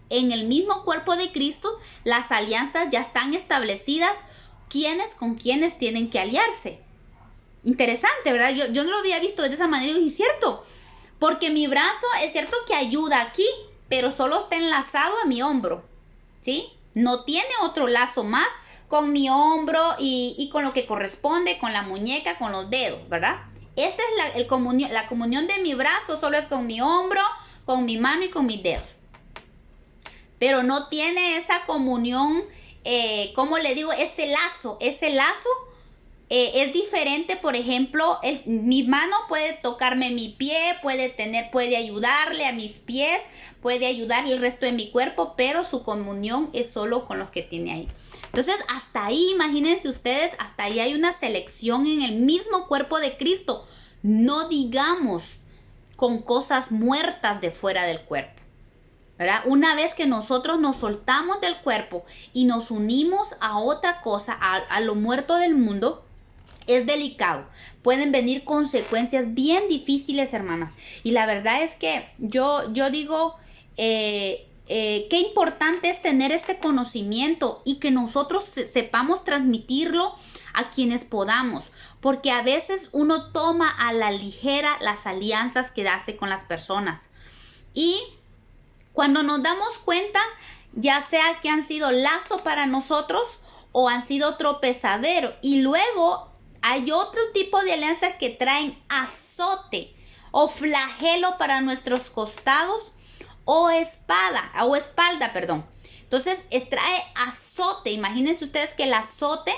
Speaker 1: en el mismo cuerpo de Cristo, las alianzas ya están establecidas, quiénes con quiénes tienen que aliarse. Interesante, ¿verdad? Yo no lo había visto de esa manera y es cierto, porque mi brazo es cierto que ayuda aquí, pero solo está enlazado a mi hombro, ¿sí? No tiene otro lazo más con mi hombro y con lo que corresponde, con la muñeca, con los dedos, ¿verdad? Esta es la comunión de mi brazo, solo es con mi hombro, con mi mano y con mis dedos. Pero no tiene esa comunión, ¿cómo le digo? Ese lazo es diferente. Por ejemplo, mi mano puede tocarme mi pie, puede ayudarle a mis pies, puede ayudarle el resto de mi cuerpo, pero su comunión es solo con los que tiene ahí. Entonces, hasta ahí, imagínense ustedes, hasta ahí hay una selección en el mismo cuerpo de Cristo. No digamos con cosas muertas de fuera del cuerpo, ¿verdad? Una vez que nosotros nos soltamos del cuerpo y nos unimos a otra cosa, a lo muerto del mundo, es delicado. Pueden venir consecuencias bien difíciles, hermanas. Y la verdad es que yo digo, qué importante es tener este conocimiento y que nosotros sepamos transmitirlo a quienes podamos, porque a veces uno toma a la ligera las alianzas que hace con las personas y cuando nos damos cuenta, ya sea que han sido lazo para nosotros o han sido tropezadero, y luego hay otro tipo de alianzas que traen azote o flagelo para nuestros costados o espalda, perdón. Entonces trae azote. Imagínense ustedes que el azote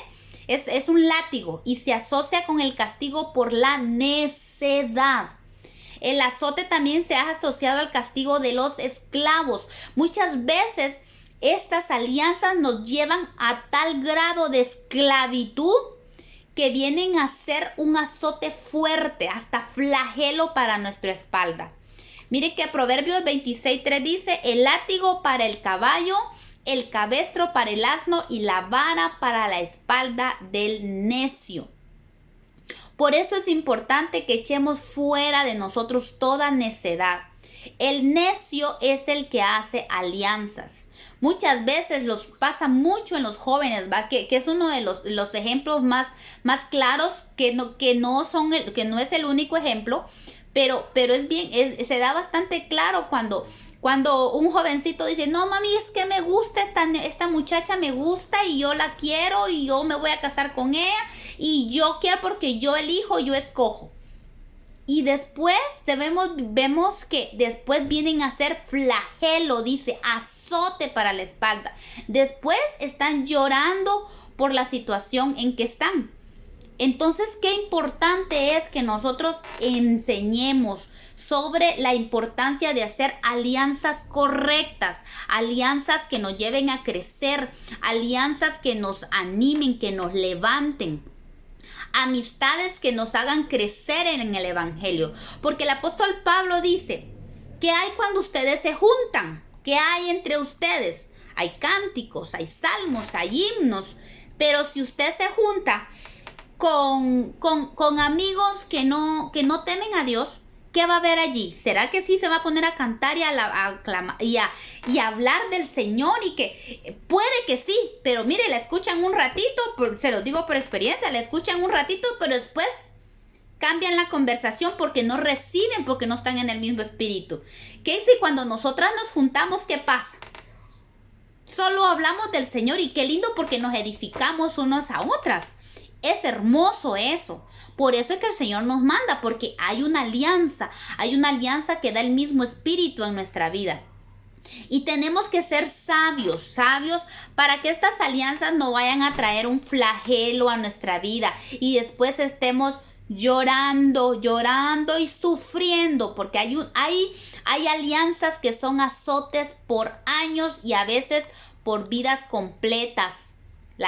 Speaker 1: es un látigo y se asocia con el castigo por la necedad. El azote también se ha asociado al castigo de los esclavos. Muchas veces estas alianzas nos llevan a tal grado de esclavitud que vienen a ser un azote fuerte, hasta flagelo para nuestra espalda. Mire que Proverbios 26:3 dice, el látigo para el caballo, el cabestro para el asno y la vara para la espalda del necio. Por eso es importante que echemos fuera de nosotros toda necedad. El necio es el que hace alianzas. Muchas veces los pasa mucho en los jóvenes, ¿va? Que es uno de los ejemplos más claros, que no es el único ejemplo, pero es bien, se da bastante claro cuando un jovencito dice, no mami, es que me gusta esta muchacha, me gusta y yo la quiero y yo me voy a casar con ella y yo quiero porque yo elijo, yo escojo. Y después vemos que después vienen a ser flagelo, dice, azote para la espalda. Después están llorando por la situación en que están. Entonces, qué importante es que nosotros enseñemos sobre la importancia de hacer alianzas correctas, alianzas que nos lleven a crecer, alianzas que nos animen, que nos levanten. Amistades que nos hagan crecer en el evangelio. Porque el apóstol Pablo dice, ¿qué hay cuando ustedes se juntan? ¿Qué hay entre ustedes? Hay cánticos, hay salmos, hay himnos. Pero si usted se junta con amigos que no temen a Dios, ¿qué va a haber allí? ¿Será que sí se va a poner a cantar y a hablar del Señor? Y que puede que sí, pero mire, la escuchan un ratito, se lo digo por experiencia, la escuchan un ratito, pero después cambian la conversación porque no reciben, porque no están en el mismo espíritu. ¿Qué si cuando nosotras nos juntamos, qué pasa? Solo hablamos del Señor y qué lindo porque nos edificamos unos a otras. Es hermoso eso. Por eso es que el Señor nos manda, porque hay una alianza que da el mismo espíritu en nuestra vida. Y tenemos que ser sabios para que estas alianzas no vayan a traer un flagelo a nuestra vida y después estemos llorando y sufriendo, porque hay alianzas que son azotes por años y a veces por vidas completas.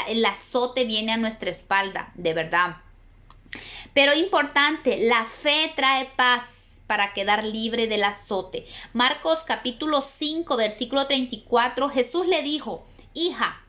Speaker 1: El azote viene a nuestra espalda, de verdad. Pero importante, la fe trae paz para quedar libre del azote. Marcos capítulo 5, versículo 34, Jesús le dijo, hija,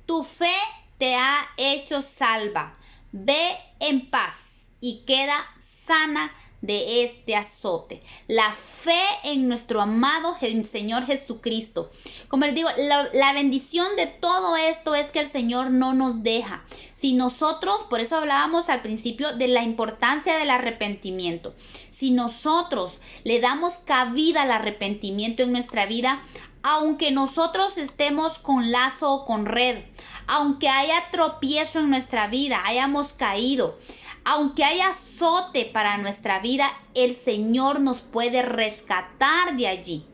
Speaker 1: tu fe te ha hecho salva. Ve en paz y queda sana de este azote. La fe en nuestro amado Señor Jesucristo. Como les digo, la bendición de todo esto es que el Señor no nos deja. Si nosotros, por eso hablábamos al principio de la importancia del arrepentimiento. Si nosotros le damos cabida al arrepentimiento en nuestra vida, aunque nosotros estemos con lazo o con red, aunque haya tropiezo en nuestra vida, hayamos caído, aunque haya azote para nuestra vida, el Señor nos puede rescatar de allí.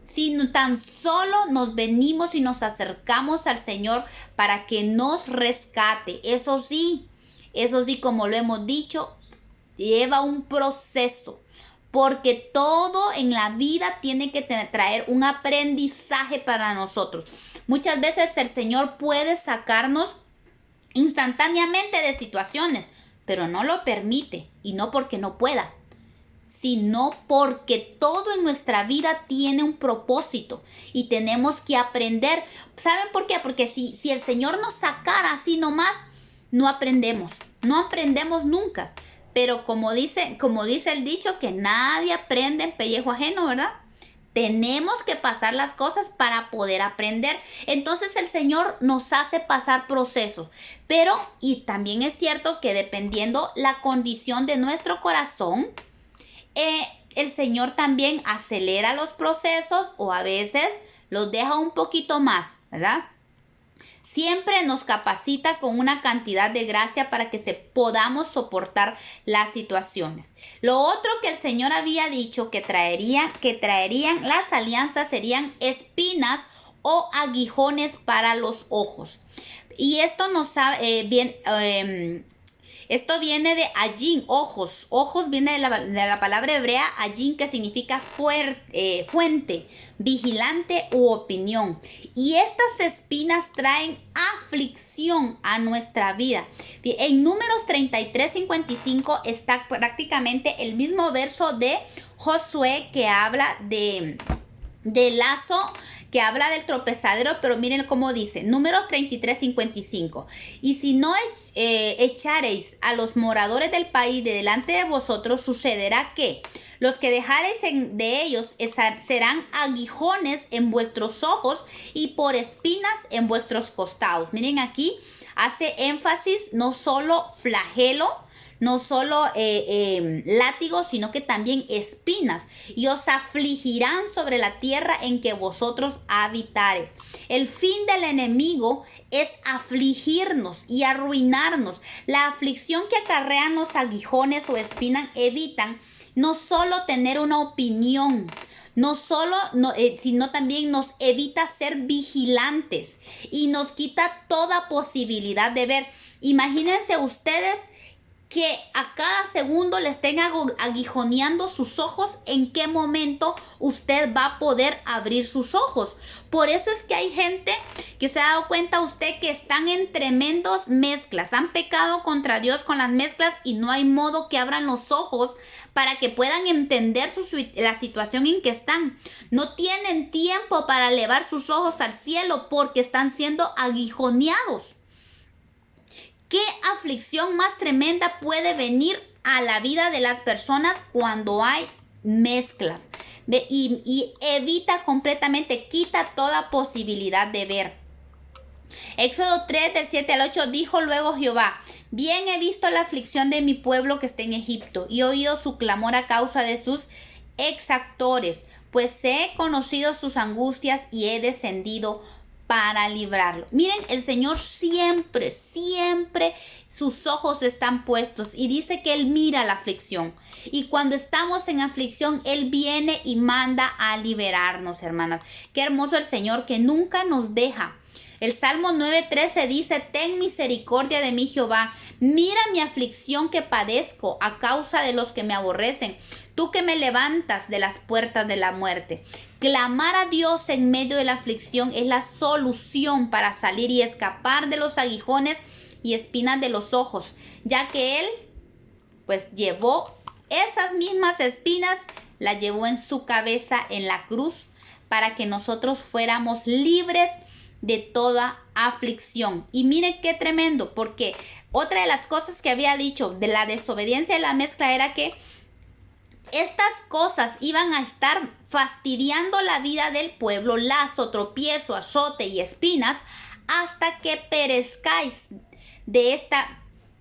Speaker 1: Si tan solo nos venimos y nos acercamos al Señor para que nos rescate. Eso sí, como lo hemos dicho, lleva un proceso. Porque todo en la vida tiene que traer un aprendizaje para nosotros. Muchas veces el Señor puede sacarnos instantáneamente de situaciones, pero no lo permite, y no porque no pueda, sino porque todo en nuestra vida tiene un propósito y tenemos que aprender. ¿Saben por qué? Porque si el Señor nos sacara así nomás, no aprendemos nunca. Pero como dice el dicho, que nadie aprende en pellejo ajeno, ¿verdad? Tenemos que pasar las cosas para poder aprender. Entonces el Señor nos hace pasar procesos. Pero, y también es cierto que dependiendo la condición de nuestro corazón, el Señor también acelera los procesos o a veces los deja un poquito más, ¿verdad? Siempre nos capacita con una cantidad de gracia para que podamos soportar las situaciones. Lo otro que el Señor había dicho que traerían las alianzas serían espinas o aguijones para los ojos. Y esto esto viene de ajin, ojos. Ojos viene de la palabra hebrea ajin, que significa fuente, vigilante u opinión. Y estas espinas traen aflicción a nuestra vida. En Números 33:55 está prácticamente el mismo verso de Josué que habla de lazo que habla del tropezadero, pero miren cómo dice, Números 33:55. Y si no echareis a los moradores del país de delante de vosotros, sucederá que los que dejareis de ellos serán aguijones en vuestros ojos y por espinas en vuestros costados. Miren aquí, hace énfasis no solo flagelo, no solo látigo, sino que también espinas. Y os afligirán sobre la tierra en que vosotros habitares. El fin del enemigo es afligirnos y arruinarnos. La aflicción que acarrean los aguijones o espinas evitan no solo tener una opinión, sino también nos evita ser vigilantes y nos quita toda posibilidad de ver. Imagínense ustedes que a cada segundo le estén aguijoneando sus ojos, ¿en qué momento usted va a poder abrir sus ojos? Por eso es que hay gente que se ha dado cuenta usted que están en tremendos mezclas, han pecado contra Dios con las mezclas y no hay modo que abran los ojos para que puedan entender la situación en que están. No tienen tiempo para elevar sus ojos al cielo porque están siendo aguijoneados. ¿Qué aflicción más tremenda puede venir a la vida de las personas cuando hay mezclas? Y evita completamente, quita toda posibilidad de ver. Éxodo 3, del 7 al 8, dijo luego Jehová: bien he visto la aflicción de mi pueblo que está en Egipto, y he oído su clamor a causa de sus exactores, pues he conocido sus angustias y he descendido para librarlo. Miren, el Señor siempre sus ojos están puestos y dice que Él mira la aflicción. Y cuando estamos en aflicción, Él viene y manda a liberarnos, hermanas. Qué hermoso el Señor que nunca nos deja. El Salmo 9:13 dice: ten misericordia de mí, Jehová, mira mi aflicción que padezco a causa de los que me aborrecen, tú que me levantas de las puertas de la muerte. Clamar a Dios en medio de la aflicción es la solución para salir y escapar de los aguijones y espinas de los ojos, ya que Él pues llevó esas mismas espinas, las llevó en su cabeza en la cruz para que nosotros fuéramos libres de toda aflicción. Y miren qué tremendo, porque otra de las cosas que había dicho de la desobediencia de la mezcla era que estas cosas iban a estar fastidiando la vida del pueblo, lazo, tropiezo, azote y espinas, hasta que perezcáis de esta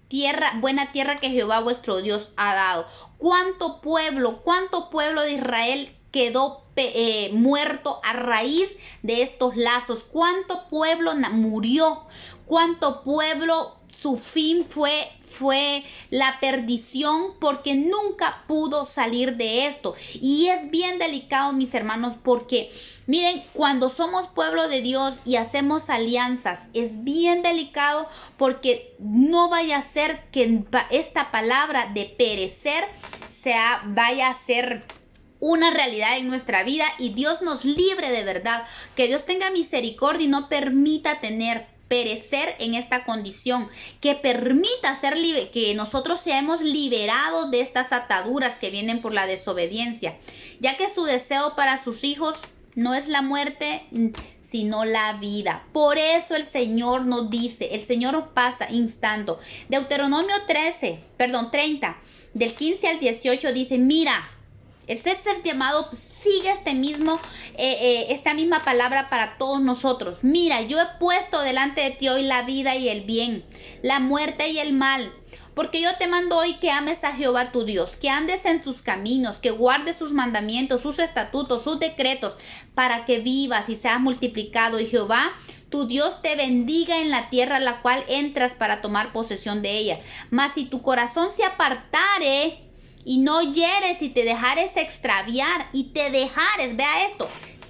Speaker 1: tierra, buena tierra que Jehová vuestro Dios ha dado. ¿Cuánto pueblo de Israel quedó muerto a raíz de estos lazos? ¿Cuánto pueblo murió? ¿Cuánto pueblo su fin fue la perdición porque nunca pudo salir de esto? Y es bien delicado, mis hermanos, porque miren, cuando somos pueblo de Dios y hacemos alianzas, es bien delicado porque no vaya a ser que esta palabra de perecer vaya a ser una realidad en nuestra vida y Dios nos libre de verdad. Que Dios tenga misericordia y no permita perecer en esta condición, que permita que nosotros seamos liberados de estas ataduras que vienen por la desobediencia, ya que su deseo para sus hijos no es la muerte, sino la vida. Por eso el Señor nos dice, el Señor nos pasa instando. Deuteronomio 30, del 15 al 18 dice: mira, este ser llamado sigue esta misma palabra para todos nosotros. Mira, yo he puesto delante de ti hoy la vida y el bien, la muerte y el mal. Porque yo te mando hoy que ames a Jehová tu Dios, que andes en sus caminos, que guardes sus mandamientos, sus estatutos, sus decretos, para que vivas y seas multiplicado. Y Jehová tu Dios te bendiga en la tierra a la cual entras para tomar posesión de ella. Mas si tu corazón se apartare y no oyeres y te dejares extraviar y te dejares, vea esto,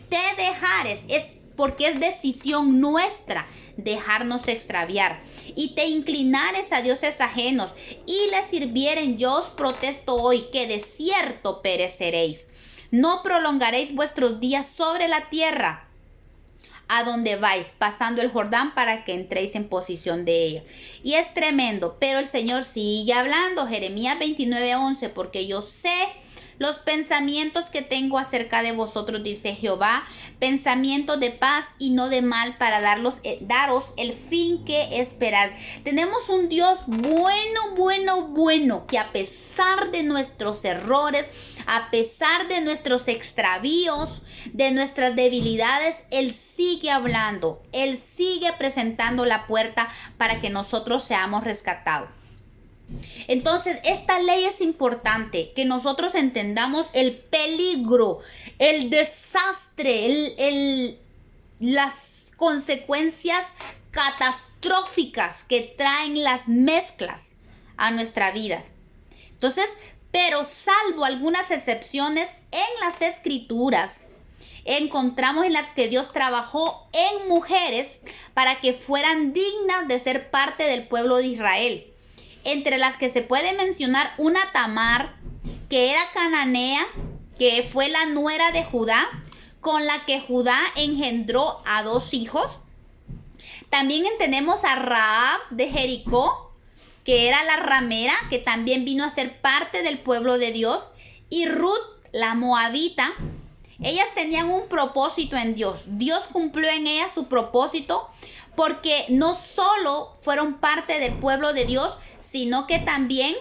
Speaker 1: te dejares, es porque es decisión nuestra dejarnos extraviar, y te inclinares a dioses ajenos y les sirvieren, yo os protesto hoy que de cierto pereceréis. No prolongaréis vuestros días sobre la tierra a donde vais, pasando el Jordán, para que entréis en posición de ella. Y es tremendo, pero el Señor sigue hablando. Jeremías 29:11, porque yo sé Los pensamientos que tengo acerca de vosotros, dice Jehová, pensamientos de paz y no de mal, para daros el fin que esperad. Tenemos un Dios bueno, que a pesar de nuestros errores, a pesar de nuestros extravíos, de nuestras debilidades, Él sigue hablando, Él sigue presentando la puerta para que nosotros seamos rescatados. Entonces, esta ley es importante, que nosotros entendamos el peligro, el desastre, las consecuencias catastróficas que traen las mezclas a nuestra vida. Entonces, pero salvo algunas excepciones en las Escrituras, encontramos en las que Dios trabajó en mujeres para que fueran dignas de ser parte del pueblo de Israel. Entre las que se puede mencionar una Tamar, que era cananea, que fue la nuera de Judá, con la que Judá engendró a 2 hijos. También tenemos a Rahab de Jericó, que era la ramera, que también vino a ser parte del pueblo de Dios. Y Ruth, la moabita. Ellas tenían un propósito en Dios. Dios cumplió en ellas su propósito, porque no solo fueron parte del pueblo de Dios, sino que también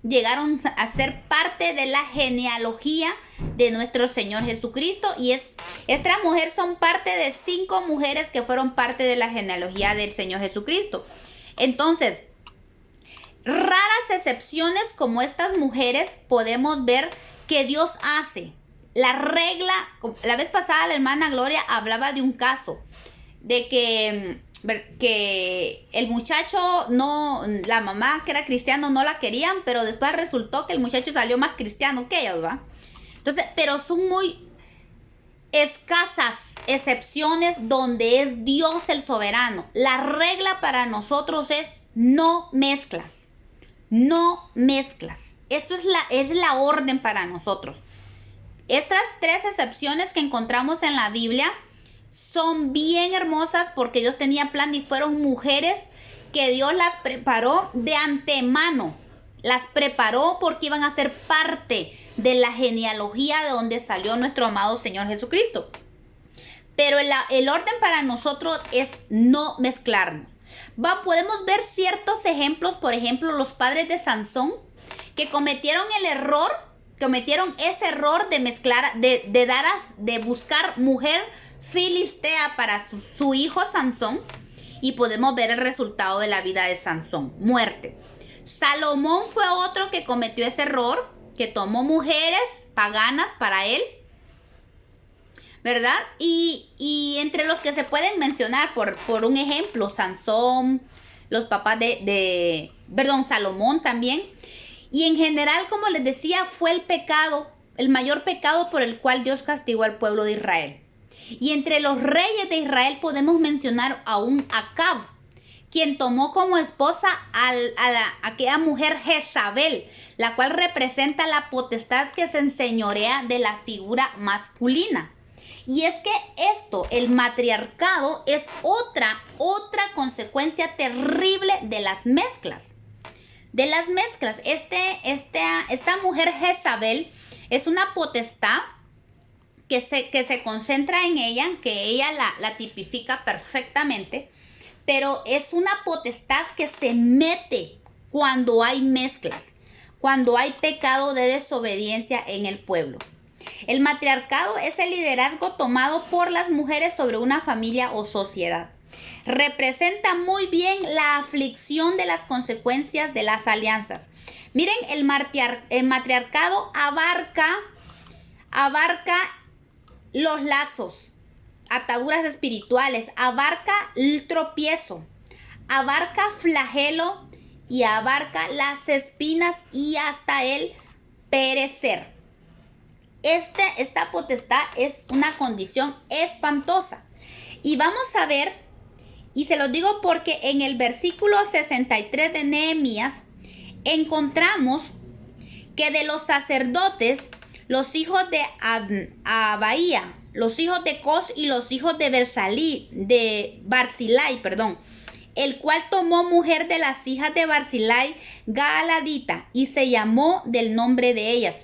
Speaker 1: llegaron a ser parte de la genealogía de nuestro Señor Jesucristo. Y estas mujeres son parte de 5 mujeres que fueron parte de la genealogía del Señor Jesucristo. Entonces, raras excepciones como estas mujeres podemos ver que Dios hace. La regla, la vez pasada la hermana Gloria hablaba de un caso de que el muchacho la mamá que era cristiano no la querían, pero después resultó que el muchacho salió más cristiano que ellos, ¿va? Entonces, pero son muy escasas excepciones donde es Dios el soberano. La regla para nosotros es no mezclas. No mezclas. Eso es la orden para nosotros. Estas 3 excepciones que encontramos en la Biblia son bien hermosas porque Dios tenía plan y fueron mujeres que Dios las preparó de antemano. Las preparó porque iban a ser parte de la genealogía de donde salió nuestro amado Señor Jesucristo. Pero el orden para nosotros es no mezclarnos. Podemos ver ciertos ejemplos, por ejemplo, los padres de Sansón, que cometieron ese error de mezclar, de buscar mujer filistea para su hijo Sansón, y podemos ver el resultado de la vida de Sansón: muerte. Salomón fue otro que cometió ese error, que tomó mujeres paganas para él, ¿verdad? Y entre los que se pueden mencionar por un ejemplo, Sansón, los papás Salomón también. Y en general, como les decía, fue el mayor pecado por el cual Dios castigó al pueblo de Israel. Y entre los reyes de Israel podemos mencionar a un Acab, quien tomó como esposa a aquella mujer Jezabel, la cual representa la potestad que se enseñorea de la figura masculina. Y es que el matriarcado, es otra consecuencia terrible de las mezclas. Esta mujer Jezabel es una potestad que se concentra en ella, que ella la tipifica perfectamente, pero es una potestad que se mete cuando hay mezclas, cuando hay pecado de desobediencia en el pueblo. El matriarcado es el liderazgo tomado por las mujeres sobre una familia o sociedad. Representa muy bien la aflicción de las consecuencias de las alianzas. Miren, el matriarcado abarca los lazos, ataduras espirituales, abarca el tropiezo, abarca flagelo y abarca las espinas y hasta el perecer. Esta potestad es una condición espantosa. Y vamos a ver, y se los digo porque en el versículo 63 de Nehemías encontramos que de los sacerdotes, los hijos de Abaía, los hijos de Cos y los hijos de Barzilai, el cual tomó mujer de las hijas de Barzilai, Gaaladita, y se llamó del nombre de ellas.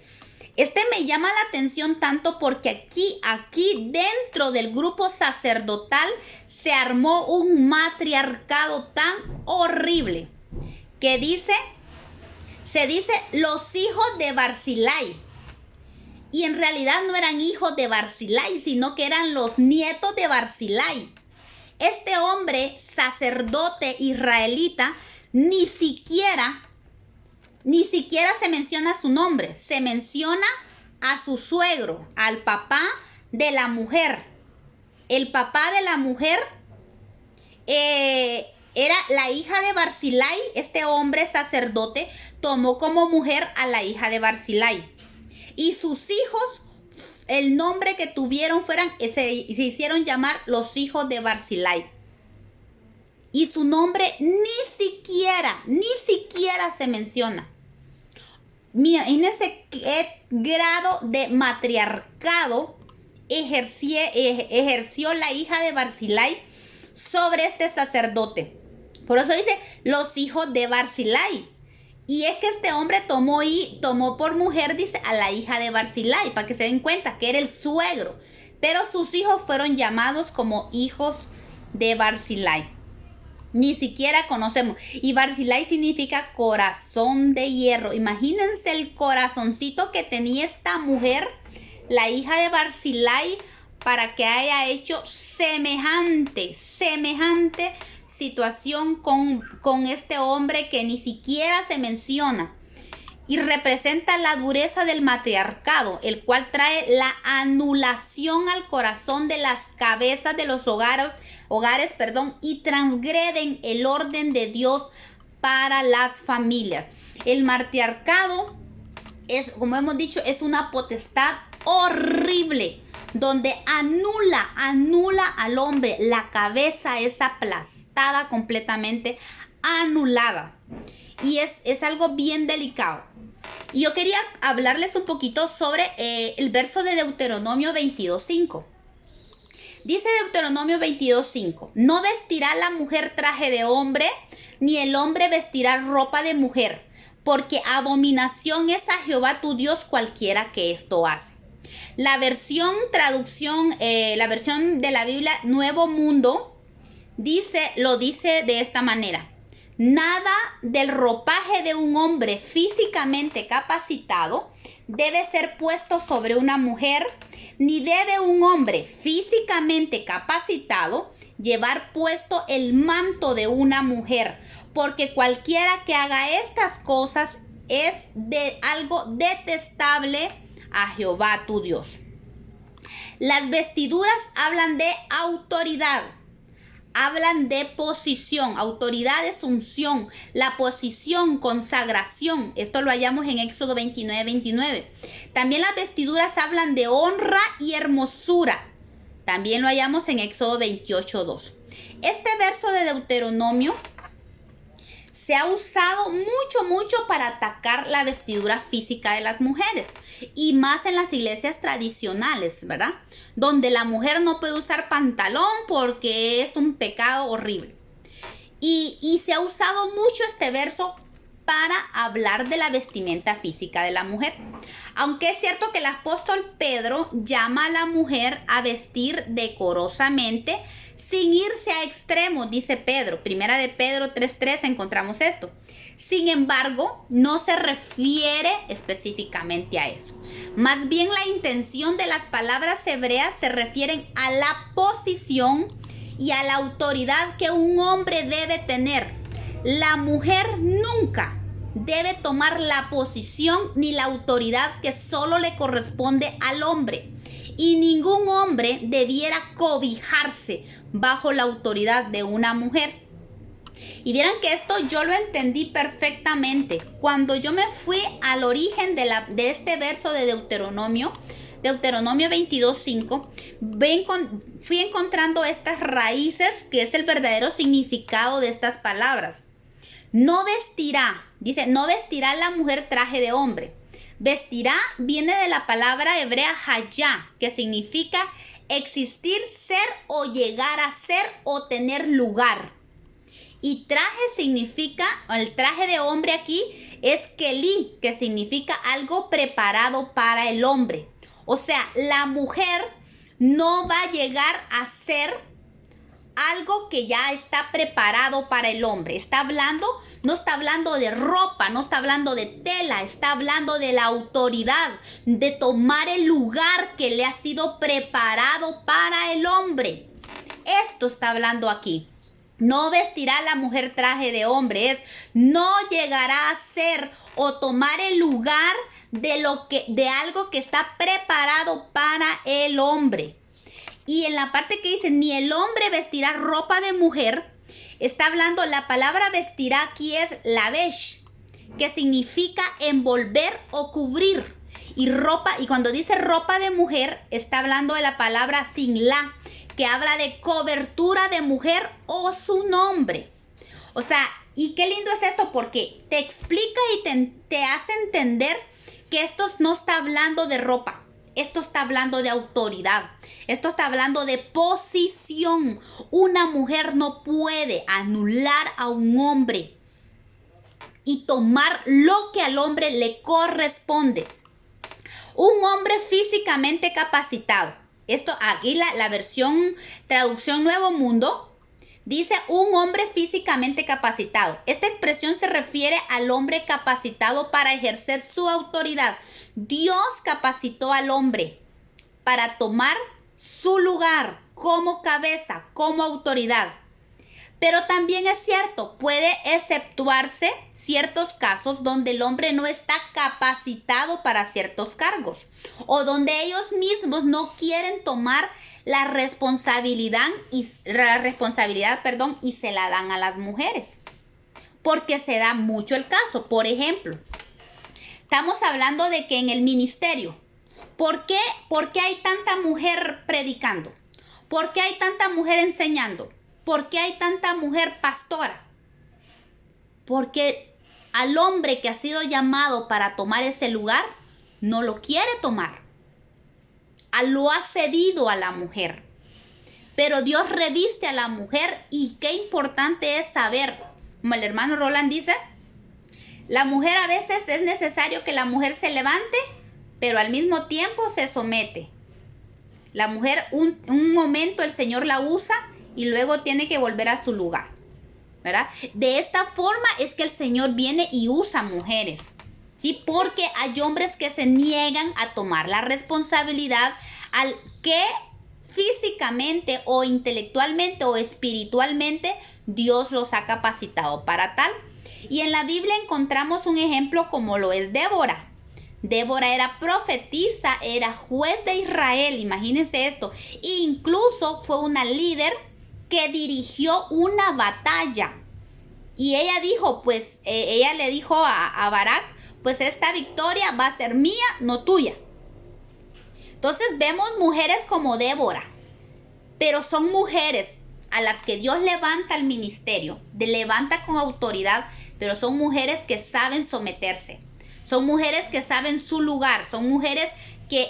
Speaker 1: Este me llama la atención tanto porque aquí dentro del grupo sacerdotal se armó un matriarcado tan horrible que se dice los hijos de Barzillai. Y en realidad no eran hijos de Barzillai, sino que eran los nietos de Barzillai. Este hombre sacerdote israelita ni siquiera se menciona su nombre, se menciona a su suegro, al papá de la mujer. El papá de la mujer era la hija de Barzillai. Este hombre sacerdote tomó como mujer a la hija de Barzillai. Y sus hijos, el nombre que tuvieron se hicieron llamar los hijos de Barzillai. Y su nombre ni siquiera se menciona. Imagínense qué grado de matriarcado ejerció la hija de Barzillai sobre este sacerdote. Por eso dice los hijos de Barzillai. Y es que este hombre tomó por mujer, dice, a la hija de Barzillai, para que se den cuenta que era el suegro. Pero sus hijos fueron llamados como hijos de Barzillai. Ni siquiera conocemos. Y Barzillai significa corazón de hierro. Imagínense el corazoncito que tenía esta mujer, la hija de Barzillai, para que haya hecho semejante situación con este hombre que ni siquiera se menciona. Y representa la dureza del matriarcado, el cual trae la anulación al corazón de las cabezas de los hogares, y transgreden el orden de Dios para las familias. El matriarcado es, como hemos dicho, es una potestad horrible, donde anula al hombre. La cabeza es aplastada completamente, anulada. Y es algo bien delicado. Y yo quería hablarles un poquito sobre el verso de Deuteronomio 22:5. Dice Deuteronomio 22:5: no vestirá la mujer traje de hombre, ni el hombre vestirá ropa de mujer, porque abominación es a Jehová tu Dios cualquiera que esto hace. La versión de la Biblia Nuevo Mundo lo dice de esta manera: nada del ropaje de un hombre físicamente capacitado debe ser puesto sobre una mujer, ni debe un hombre físicamente capacitado llevar puesto el manto de una mujer, porque cualquiera que haga estas cosas es de algo detestable a Jehová tu Dios. Las vestiduras hablan de autoridad, hablan de posición. Autoridad es unción, la posición, consagración. Esto lo hallamos en Éxodo 29:29. También las vestiduras hablan de honra y hermosura. También lo hallamos en Éxodo 28:2. Este verso de Deuteronomio se ha usado mucho para atacar la vestidura física de las mujeres, y más en las iglesias tradicionales, ¿verdad? Donde la mujer no puede usar pantalón porque es un pecado horrible. Y se ha usado mucho este verso para hablar de la vestimenta física de la mujer. Aunque es cierto que el apóstol Pedro llama a la mujer a vestir decorosamente, sin irse a extremos, dice Pedro. Primera de Pedro 3:3 encontramos esto. Sin embargo, no se refiere específicamente a eso. Más bien la intención de las palabras hebreas se refieren a la posición y a la autoridad que un hombre debe tener. La mujer nunca debe tomar la posición ni la autoridad que solo le corresponde al hombre. Y ningún hombre debiera cobijarse bajo la autoridad de una mujer. Y vieran que esto yo lo entendí perfectamente. Cuando yo me fui al origen de este verso de Deuteronomio 22:5, fui encontrando estas raíces, que es el verdadero significado de estas palabras. No vestirá, dice, no vestirá la mujer traje de hombre. Vestirá viene de la palabra hebrea hayá, que significa existir, ser o llegar a ser o tener lugar. Y traje significa, el traje de hombre aquí es kelí, que significa algo preparado para el hombre. O sea, la mujer no va a llegar a ser algo que ya está preparado para el hombre. No está hablando de ropa, no está hablando de tela, está hablando de la autoridad, de tomar el lugar que le ha sido preparado para el hombre. Esto está hablando aquí. No vestirá la mujer traje de hombre, no llegará a ser o tomar el lugar de algo que está preparado para el hombre. Y en la parte que dice, ni el hombre vestirá ropa de mujer, está hablando, la palabra vestirá aquí es lavesh, que significa envolver o cubrir. Y cuando dice ropa de mujer, está hablando de la palabra sin la, que habla de cobertura de mujer o su nombre. O sea, y qué lindo es esto, porque te explica y te hace entender que esto no está hablando de ropa. Esto está hablando de autoridad. Esto está hablando de posición. Una mujer no puede anular a un hombre y tomar lo que al hombre le corresponde. Un hombre físicamente capacitado. Esto aquí la versión traducción Nuevo Mundo dice un hombre físicamente capacitado. Esta expresión se refiere al hombre capacitado para ejercer su autoridad. Dios capacitó al hombre para tomar su lugar como cabeza, como autoridad. Pero también es cierto, puede exceptuarse ciertos casos donde el hombre no está capacitado para ciertos cargos o donde ellos mismos no quieren tomar la responsabilidad y se la dan a las mujeres. Porque se da mucho el caso. Por ejemplo, estamos hablando de que en el ministerio, ¿por qué hay tanta mujer predicando? ¿Por qué hay tanta mujer enseñando? ¿Por qué hay tanta mujer pastora? Porque al hombre que ha sido llamado para tomar ese lugar, no lo quiere tomar. Lo ha cedido a la mujer. Pero Dios reviste a la mujer y qué importante es saber, como el hermano Roland dice, la mujer a veces es necesario que la mujer se levante, pero al mismo tiempo se somete. La mujer un momento el Señor la usa y luego tiene que volver a su lugar, ¿verdad? De esta forma es que el Señor viene y usa mujeres, ¿sí? Porque hay hombres que se niegan a tomar la responsabilidad al que físicamente o intelectualmente o espiritualmente Dios los ha capacitado para tal. Y en la Biblia encontramos un ejemplo como lo es Débora. Débora era profetisa, era juez de Israel, imagínense esto. E incluso fue una líder que dirigió una batalla. Y ella dijo, ella le dijo a Barak, pues esta victoria va a ser mía, no tuya. Entonces vemos mujeres como Débora, pero son mujeres a las que Dios levanta al ministerio, levanta con autoridad, pero son mujeres que saben someterse. Son mujeres que saben su lugar, son mujeres que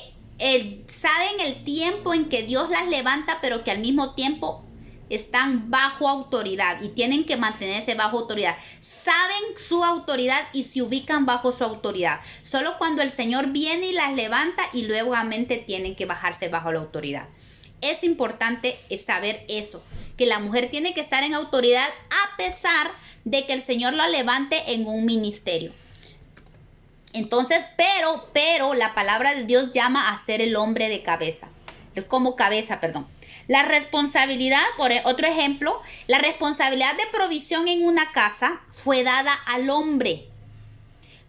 Speaker 1: saben el tiempo en que Dios las levanta, pero que al mismo tiempo están bajo autoridad y tienen que mantenerse bajo autoridad. Saben su autoridad y se ubican bajo su autoridad. Solo cuando el Señor viene y las levanta y luego tienen que bajarse bajo la autoridad. Es importante saber eso, que la mujer tiene que estar en autoridad a pesar de que el Señor la levante en un ministerio. Entonces, pero la palabra de Dios llama a ser el hombre de cabeza. Es como cabeza, perdón. La responsabilidad, por otro ejemplo, la responsabilidad de provisión en una casa fue dada al hombre.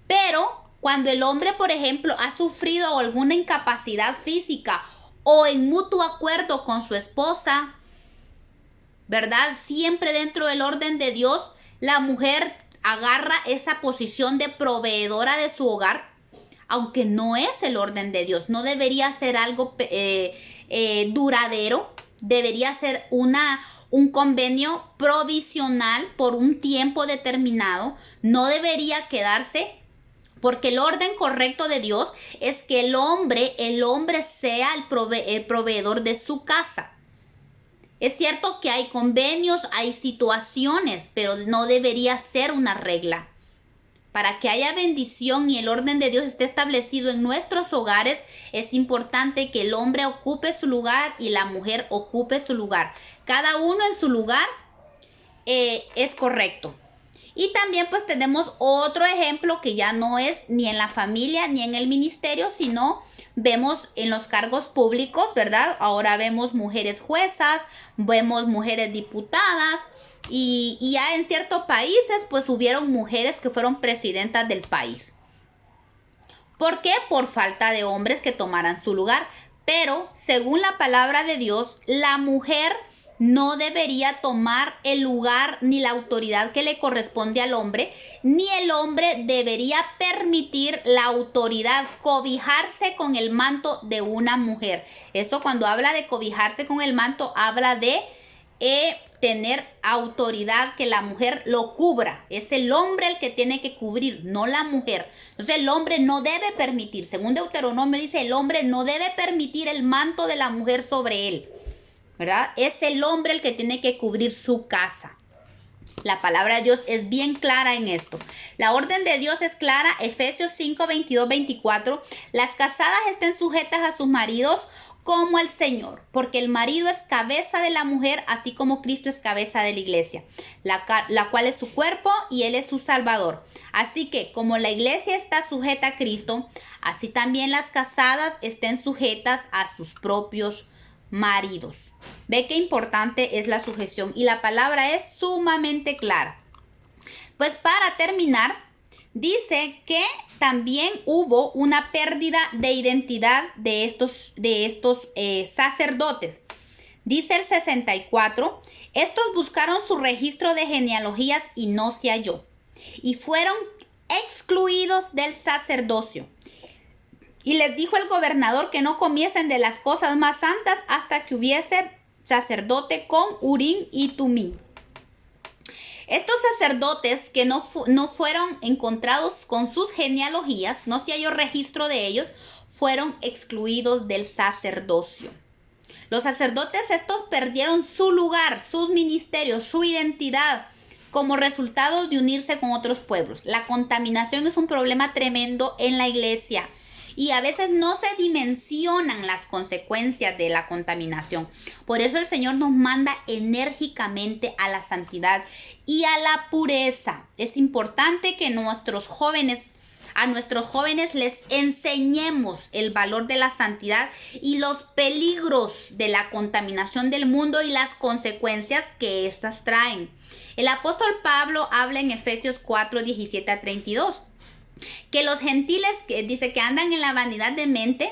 Speaker 1: Pero cuando el hombre, por ejemplo, ha sufrido alguna incapacidad física o en mutuo acuerdo con su esposa, ¿verdad? Siempre dentro del orden de Dios, la mujer agarra esa posición de proveedora de su hogar, aunque no es el orden de Dios. No debería ser algo duradero. Debería ser un convenio provisional por un tiempo determinado. No debería quedarse, porque el orden correcto de Dios es que el hombre sea el proveedor de su casa. Es cierto que hay convenios, hay situaciones, pero no debería ser una regla. Para que haya bendición y el orden de Dios esté establecido en nuestros hogares, es importante que el hombre ocupe su lugar y la mujer ocupe su lugar. Cada uno en su lugar es correcto. Y también pues tenemos otro ejemplo que ya no es ni en la familia ni en el ministerio, sino vemos en los cargos públicos, ¿verdad? Ahora vemos mujeres juezas, vemos mujeres diputadas y ya en ciertos países pues hubieron mujeres que fueron presidentas del país. ¿Por qué? Por falta de hombres que tomaran su lugar. Pero según la palabra de Dios, la mujer no debería tomar el lugar ni la autoridad que le corresponde al hombre, ni el hombre debería permitir la autoridad cobijarse con el manto de una mujer. Eso, cuando habla de cobijarse con el manto, habla de tener autoridad, que la mujer lo cubra. Es el hombre el que tiene que cubrir, no la mujer. Entonces el hombre no debe permitir, según Deuteronomio dice, el hombre no debe permitir el manto de la mujer sobre él, ¿verdad? Es el hombre el que tiene que cubrir su casa. La palabra de Dios es bien clara en esto. La orden de Dios es clara. Efesios 5, 22, 24. Las casadas estén sujetas a sus maridos como al Señor, porque el marido es cabeza de la mujer, así como Cristo es cabeza de la iglesia, la cual es su cuerpo y Él es su Salvador. Así que como la iglesia está sujeta a Cristo, así también las casadas estén sujetas a sus propios maridos. Ve qué importante es la sujeción y la palabra es sumamente clara. Pues para terminar, dice que también hubo una pérdida de identidad de estos sacerdotes. Dice el 64, estos buscaron su registro de genealogías y no se halló, y fueron excluidos del sacerdocio. Y les dijo el gobernador que no comiesen de las cosas más santas hasta que hubiese sacerdote con Urim y Tumim. Estos sacerdotes que no fueron encontrados con sus genealogías, no se halló registro de ellos, fueron excluidos del sacerdocio. Los sacerdotes estos perdieron su lugar, sus ministerios, su identidad, como resultado de unirse con otros pueblos. La contaminación es un problema tremendo en la iglesia. Y a veces no se dimensionan las consecuencias de la contaminación. Por eso el Señor nos manda enérgicamente a la santidad y a la pureza. Es importante que a nuestros jóvenes les enseñemos el valor de la santidad y los peligros de la contaminación del mundo y las consecuencias que éstas traen. El apóstol Pablo habla en Efesios 4, 17 a 32. Que los gentiles, que dice que andan en la vanidad de mente,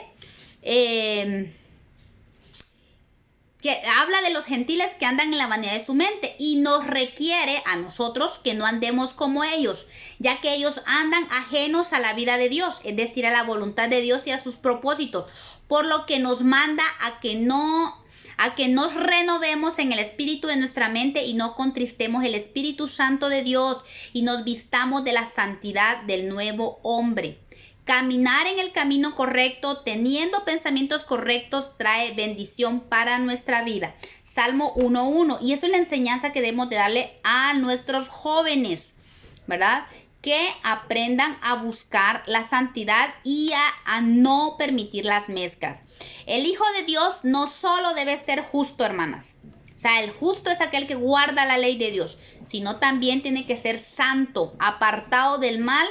Speaker 1: que habla de los gentiles que andan en la vanidad de su mente y nos requiere a nosotros que no andemos como ellos, ya que ellos andan ajenos a la vida de Dios, es decir, a la voluntad de Dios y a sus propósitos, por lo que nos manda a que nos renovemos en el espíritu de nuestra mente y no contristemos el Espíritu Santo de Dios y nos vistamos de la santidad del nuevo hombre. Caminar en el camino correcto, teniendo pensamientos correctos, trae bendición para nuestra vida. Salmo 1:1. Y eso es la enseñanza que debemos de darle a nuestros jóvenes, ¿verdad? Que aprendan a buscar la santidad y a no permitir las mezclas. El Hijo de Dios no solo debe ser justo, hermanas. O sea, el justo es aquel que guarda la ley de Dios, sino también tiene que ser santo, apartado del mal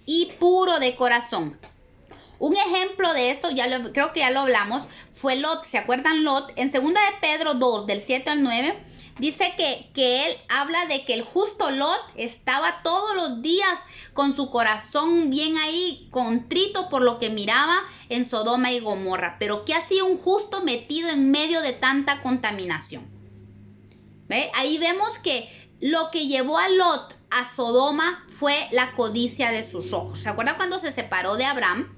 Speaker 1: y puro de corazón. Un ejemplo de esto, creo que ya lo hablamos, fue Lot. ¿Se acuerdan Lot? En 2 de Pedro 2, del 7 al 9, dice que él habla de que el justo Lot estaba todos los días con su corazón bien ahí, contrito por lo que miraba en Sodoma y Gomorra. Pero ¿qué hacía un justo metido en medio de tanta contaminación? ¿Ve? Ahí vemos que lo que llevó a Lot a Sodoma fue la codicia de sus ojos. ¿Se acuerdan cuando se separó de Abraham?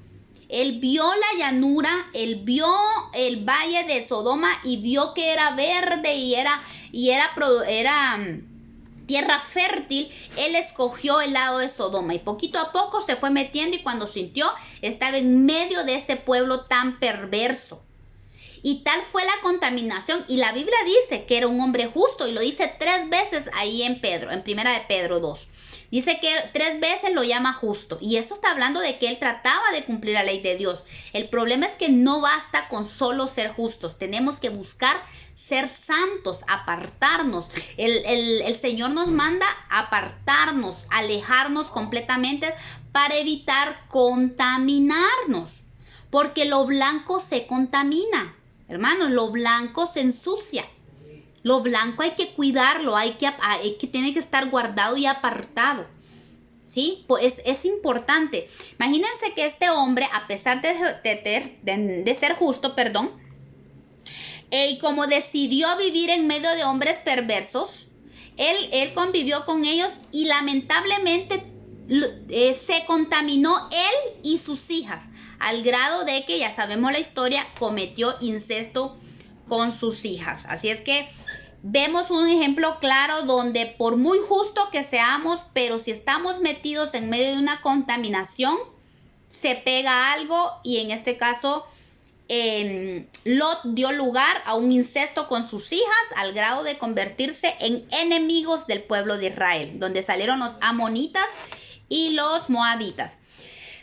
Speaker 1: Él vio la llanura, él vio el valle de Sodoma y vio que era verde y era tierra fértil. Él escogió el lado de Sodoma y poquito a poco se fue metiendo, y cuando sintió, estaba en medio de ese pueblo tan perverso. Y tal fue la contaminación. Y la Biblia dice que era un hombre justo. Y lo dice 3 veces ahí en Pedro, en primera de Pedro 2. Dice que 3 veces lo llama justo. Y eso está hablando de que él trataba de cumplir la ley de Dios. El problema es que no basta con solo ser justos. Tenemos que buscar ser santos, apartarnos. El Señor nos manda apartarnos, alejarnos completamente para evitar contaminarnos. Porque lo blanco se contamina. Hermanos, lo blanco se ensucia. Lo blanco hay que cuidarlo, tiene que estar guardado y apartado. ¿Sí? Pues es importante. Imagínense que este hombre, a pesar de ser justo, y como decidió vivir en medio de hombres perversos, él convivió con ellos y lamentablemente se contaminó él y sus hijas, al grado de que, ya sabemos la historia, cometió incesto con sus hijas. Así es que vemos un ejemplo claro donde por muy justo que seamos, pero si estamos metidos en medio de una contaminación, se pega algo, y en este caso Lot dio lugar a un incesto con sus hijas al grado de convertirse en enemigos del pueblo de Israel, donde salieron los amonitas y los moabitas.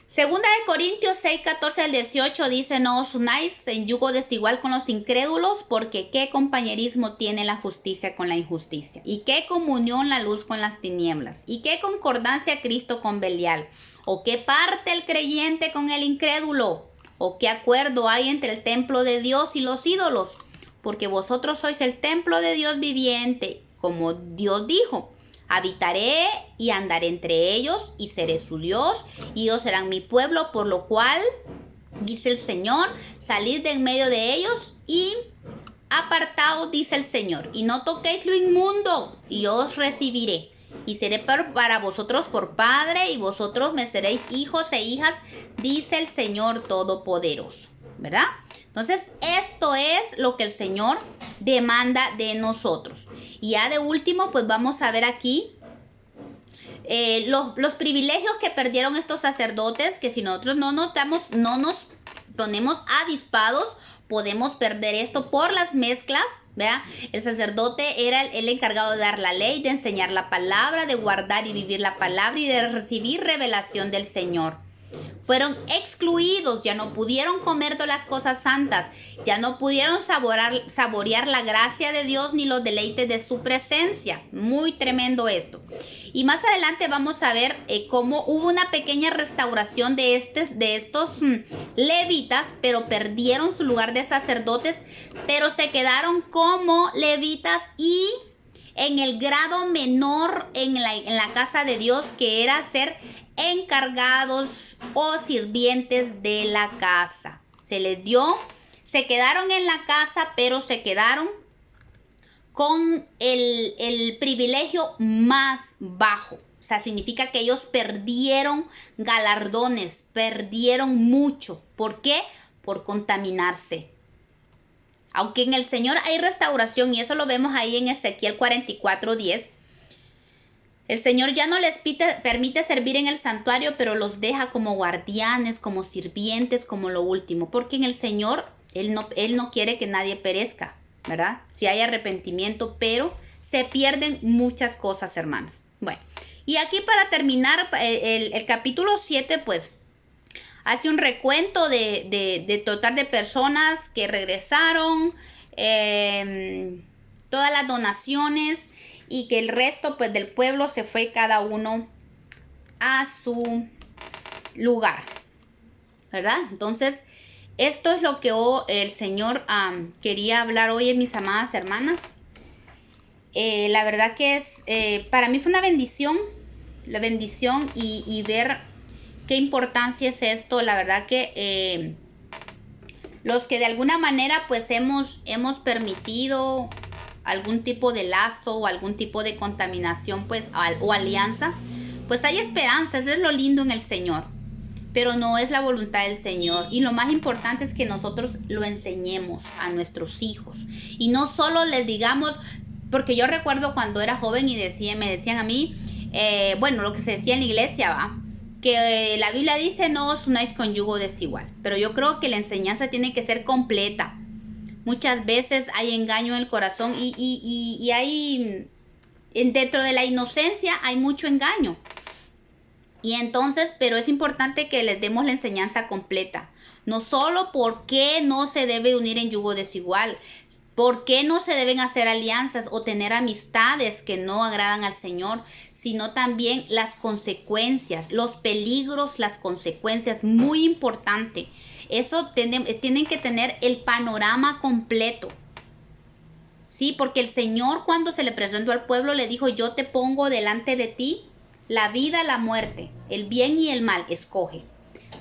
Speaker 1: Segunda de Corintios 6, 14 al 18 dice: no os unáis en yugo desigual con los incrédulos, porque qué compañerismo tiene la justicia con la injusticia, y qué comunión la luz con las tinieblas, y qué concordancia Cristo con Belial, o qué parte el creyente con el incrédulo, o qué acuerdo hay entre el templo de Dios y los ídolos, porque vosotros sois el templo de Dios viviente, como Dios dijo: habitaré y andaré entre ellos y seré su Dios y ellos serán mi pueblo, por lo cual, dice el Señor, salid de en medio de ellos y apartaos, dice el Señor, y no toquéis lo inmundo, y yo os recibiré y seré para vosotros por padre, y vosotros me seréis hijos e hijas, dice el Señor Todopoderoso, ¿verdad? Entonces, esto es lo que el Señor demanda de nosotros. Y ya de último, pues vamos a ver aquí los privilegios que perdieron estos sacerdotes, que si nosotros no nos ponemos avispados, podemos perder esto por las mezclas, ¿verdad? El sacerdote era el encargado de dar la ley, de enseñar la palabra, de guardar y vivir la palabra y de recibir revelación del Señor. Fueron excluidos, ya no pudieron comer de las cosas santas, ya no pudieron saborear la gracia de Dios ni los deleites de su presencia. Muy tremendo esto. Y más adelante vamos a ver cómo hubo una pequeña restauración de estos levitas, pero perdieron su lugar de sacerdotes, pero se quedaron como levitas y en el grado menor en la casa de Dios, que era ser encargados o sirvientes de la casa. Se les dio, se quedaron en la casa, pero se quedaron con el privilegio más bajo. O sea, significa que ellos perdieron galardones, perdieron mucho. ¿Por qué? Por contaminarse. Aunque en el Señor hay restauración, y eso lo vemos ahí en Ezequiel 44:10. El Señor ya no les permite servir en el santuario, pero los deja como guardianes, como sirvientes, como lo último. Porque en el Señor, Él no quiere que nadie perezca, ¿verdad? Si hay arrepentimiento, pero se pierden muchas cosas, hermanos. Bueno, y aquí para terminar, el capítulo 7, pues, hace un recuento de total de personas que regresaron, todas las donaciones, y que el resto, pues, del pueblo se fue cada uno a su lugar, ¿verdad? Entonces, esto es lo que el Señor quería hablar hoy, mis amadas hermanas. La verdad que para mí fue una bendición, la bendición y ver qué importancia es esto. La verdad que los que de alguna manera pues hemos permitido algún tipo de lazo o algún tipo de contaminación pues o alianza, pues hay esperanza. Eso es lo lindo en el Señor, pero no es la voluntad del Señor. Y lo más importante es que nosotros lo enseñemos a nuestros hijos y no solo les digamos, porque yo recuerdo cuando era joven y me decían a mí, bueno, lo que se decía en la iglesia, ¿va? Que la Biblia dice: no os unáis con yugo desigual. Pero yo creo que la enseñanza tiene que ser completa. Muchas veces hay engaño en el corazón y hay, dentro de la inocencia hay mucho engaño. Y entonces, pero es importante que les demos la enseñanza completa. No solo por qué no se debe unir en yugo desigual, por qué no se deben hacer alianzas o tener amistades que no agradan al Señor, sino también las consecuencias, los peligros, las consecuencias, muy importante. Eso tienen que tener el panorama completo. Sí, porque el Señor cuando se le presentó al pueblo le dijo, yo te pongo delante de ti la vida, la muerte, el bien y el mal, escoge.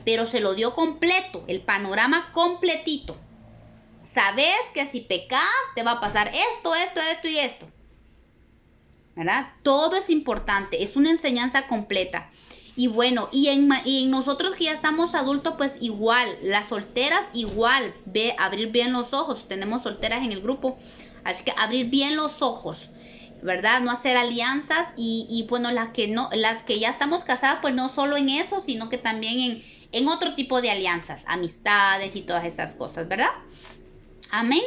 Speaker 1: Pero se lo dio completo, el panorama completito. Sabes que si pecas te va a pasar esto, esto, esto y esto. ¿Verdad? Todo es importante, es una enseñanza completa. Y bueno, y en nosotros que ya estamos adultos, pues igual, las solteras igual, abrir bien los ojos. Tenemos solteras en el grupo, así que abrir bien los ojos, ¿verdad? No hacer alianzas y bueno, las que ya estamos casadas, pues no solo en eso, sino que también en otro tipo de alianzas, amistades y todas esas cosas, ¿verdad? Amén.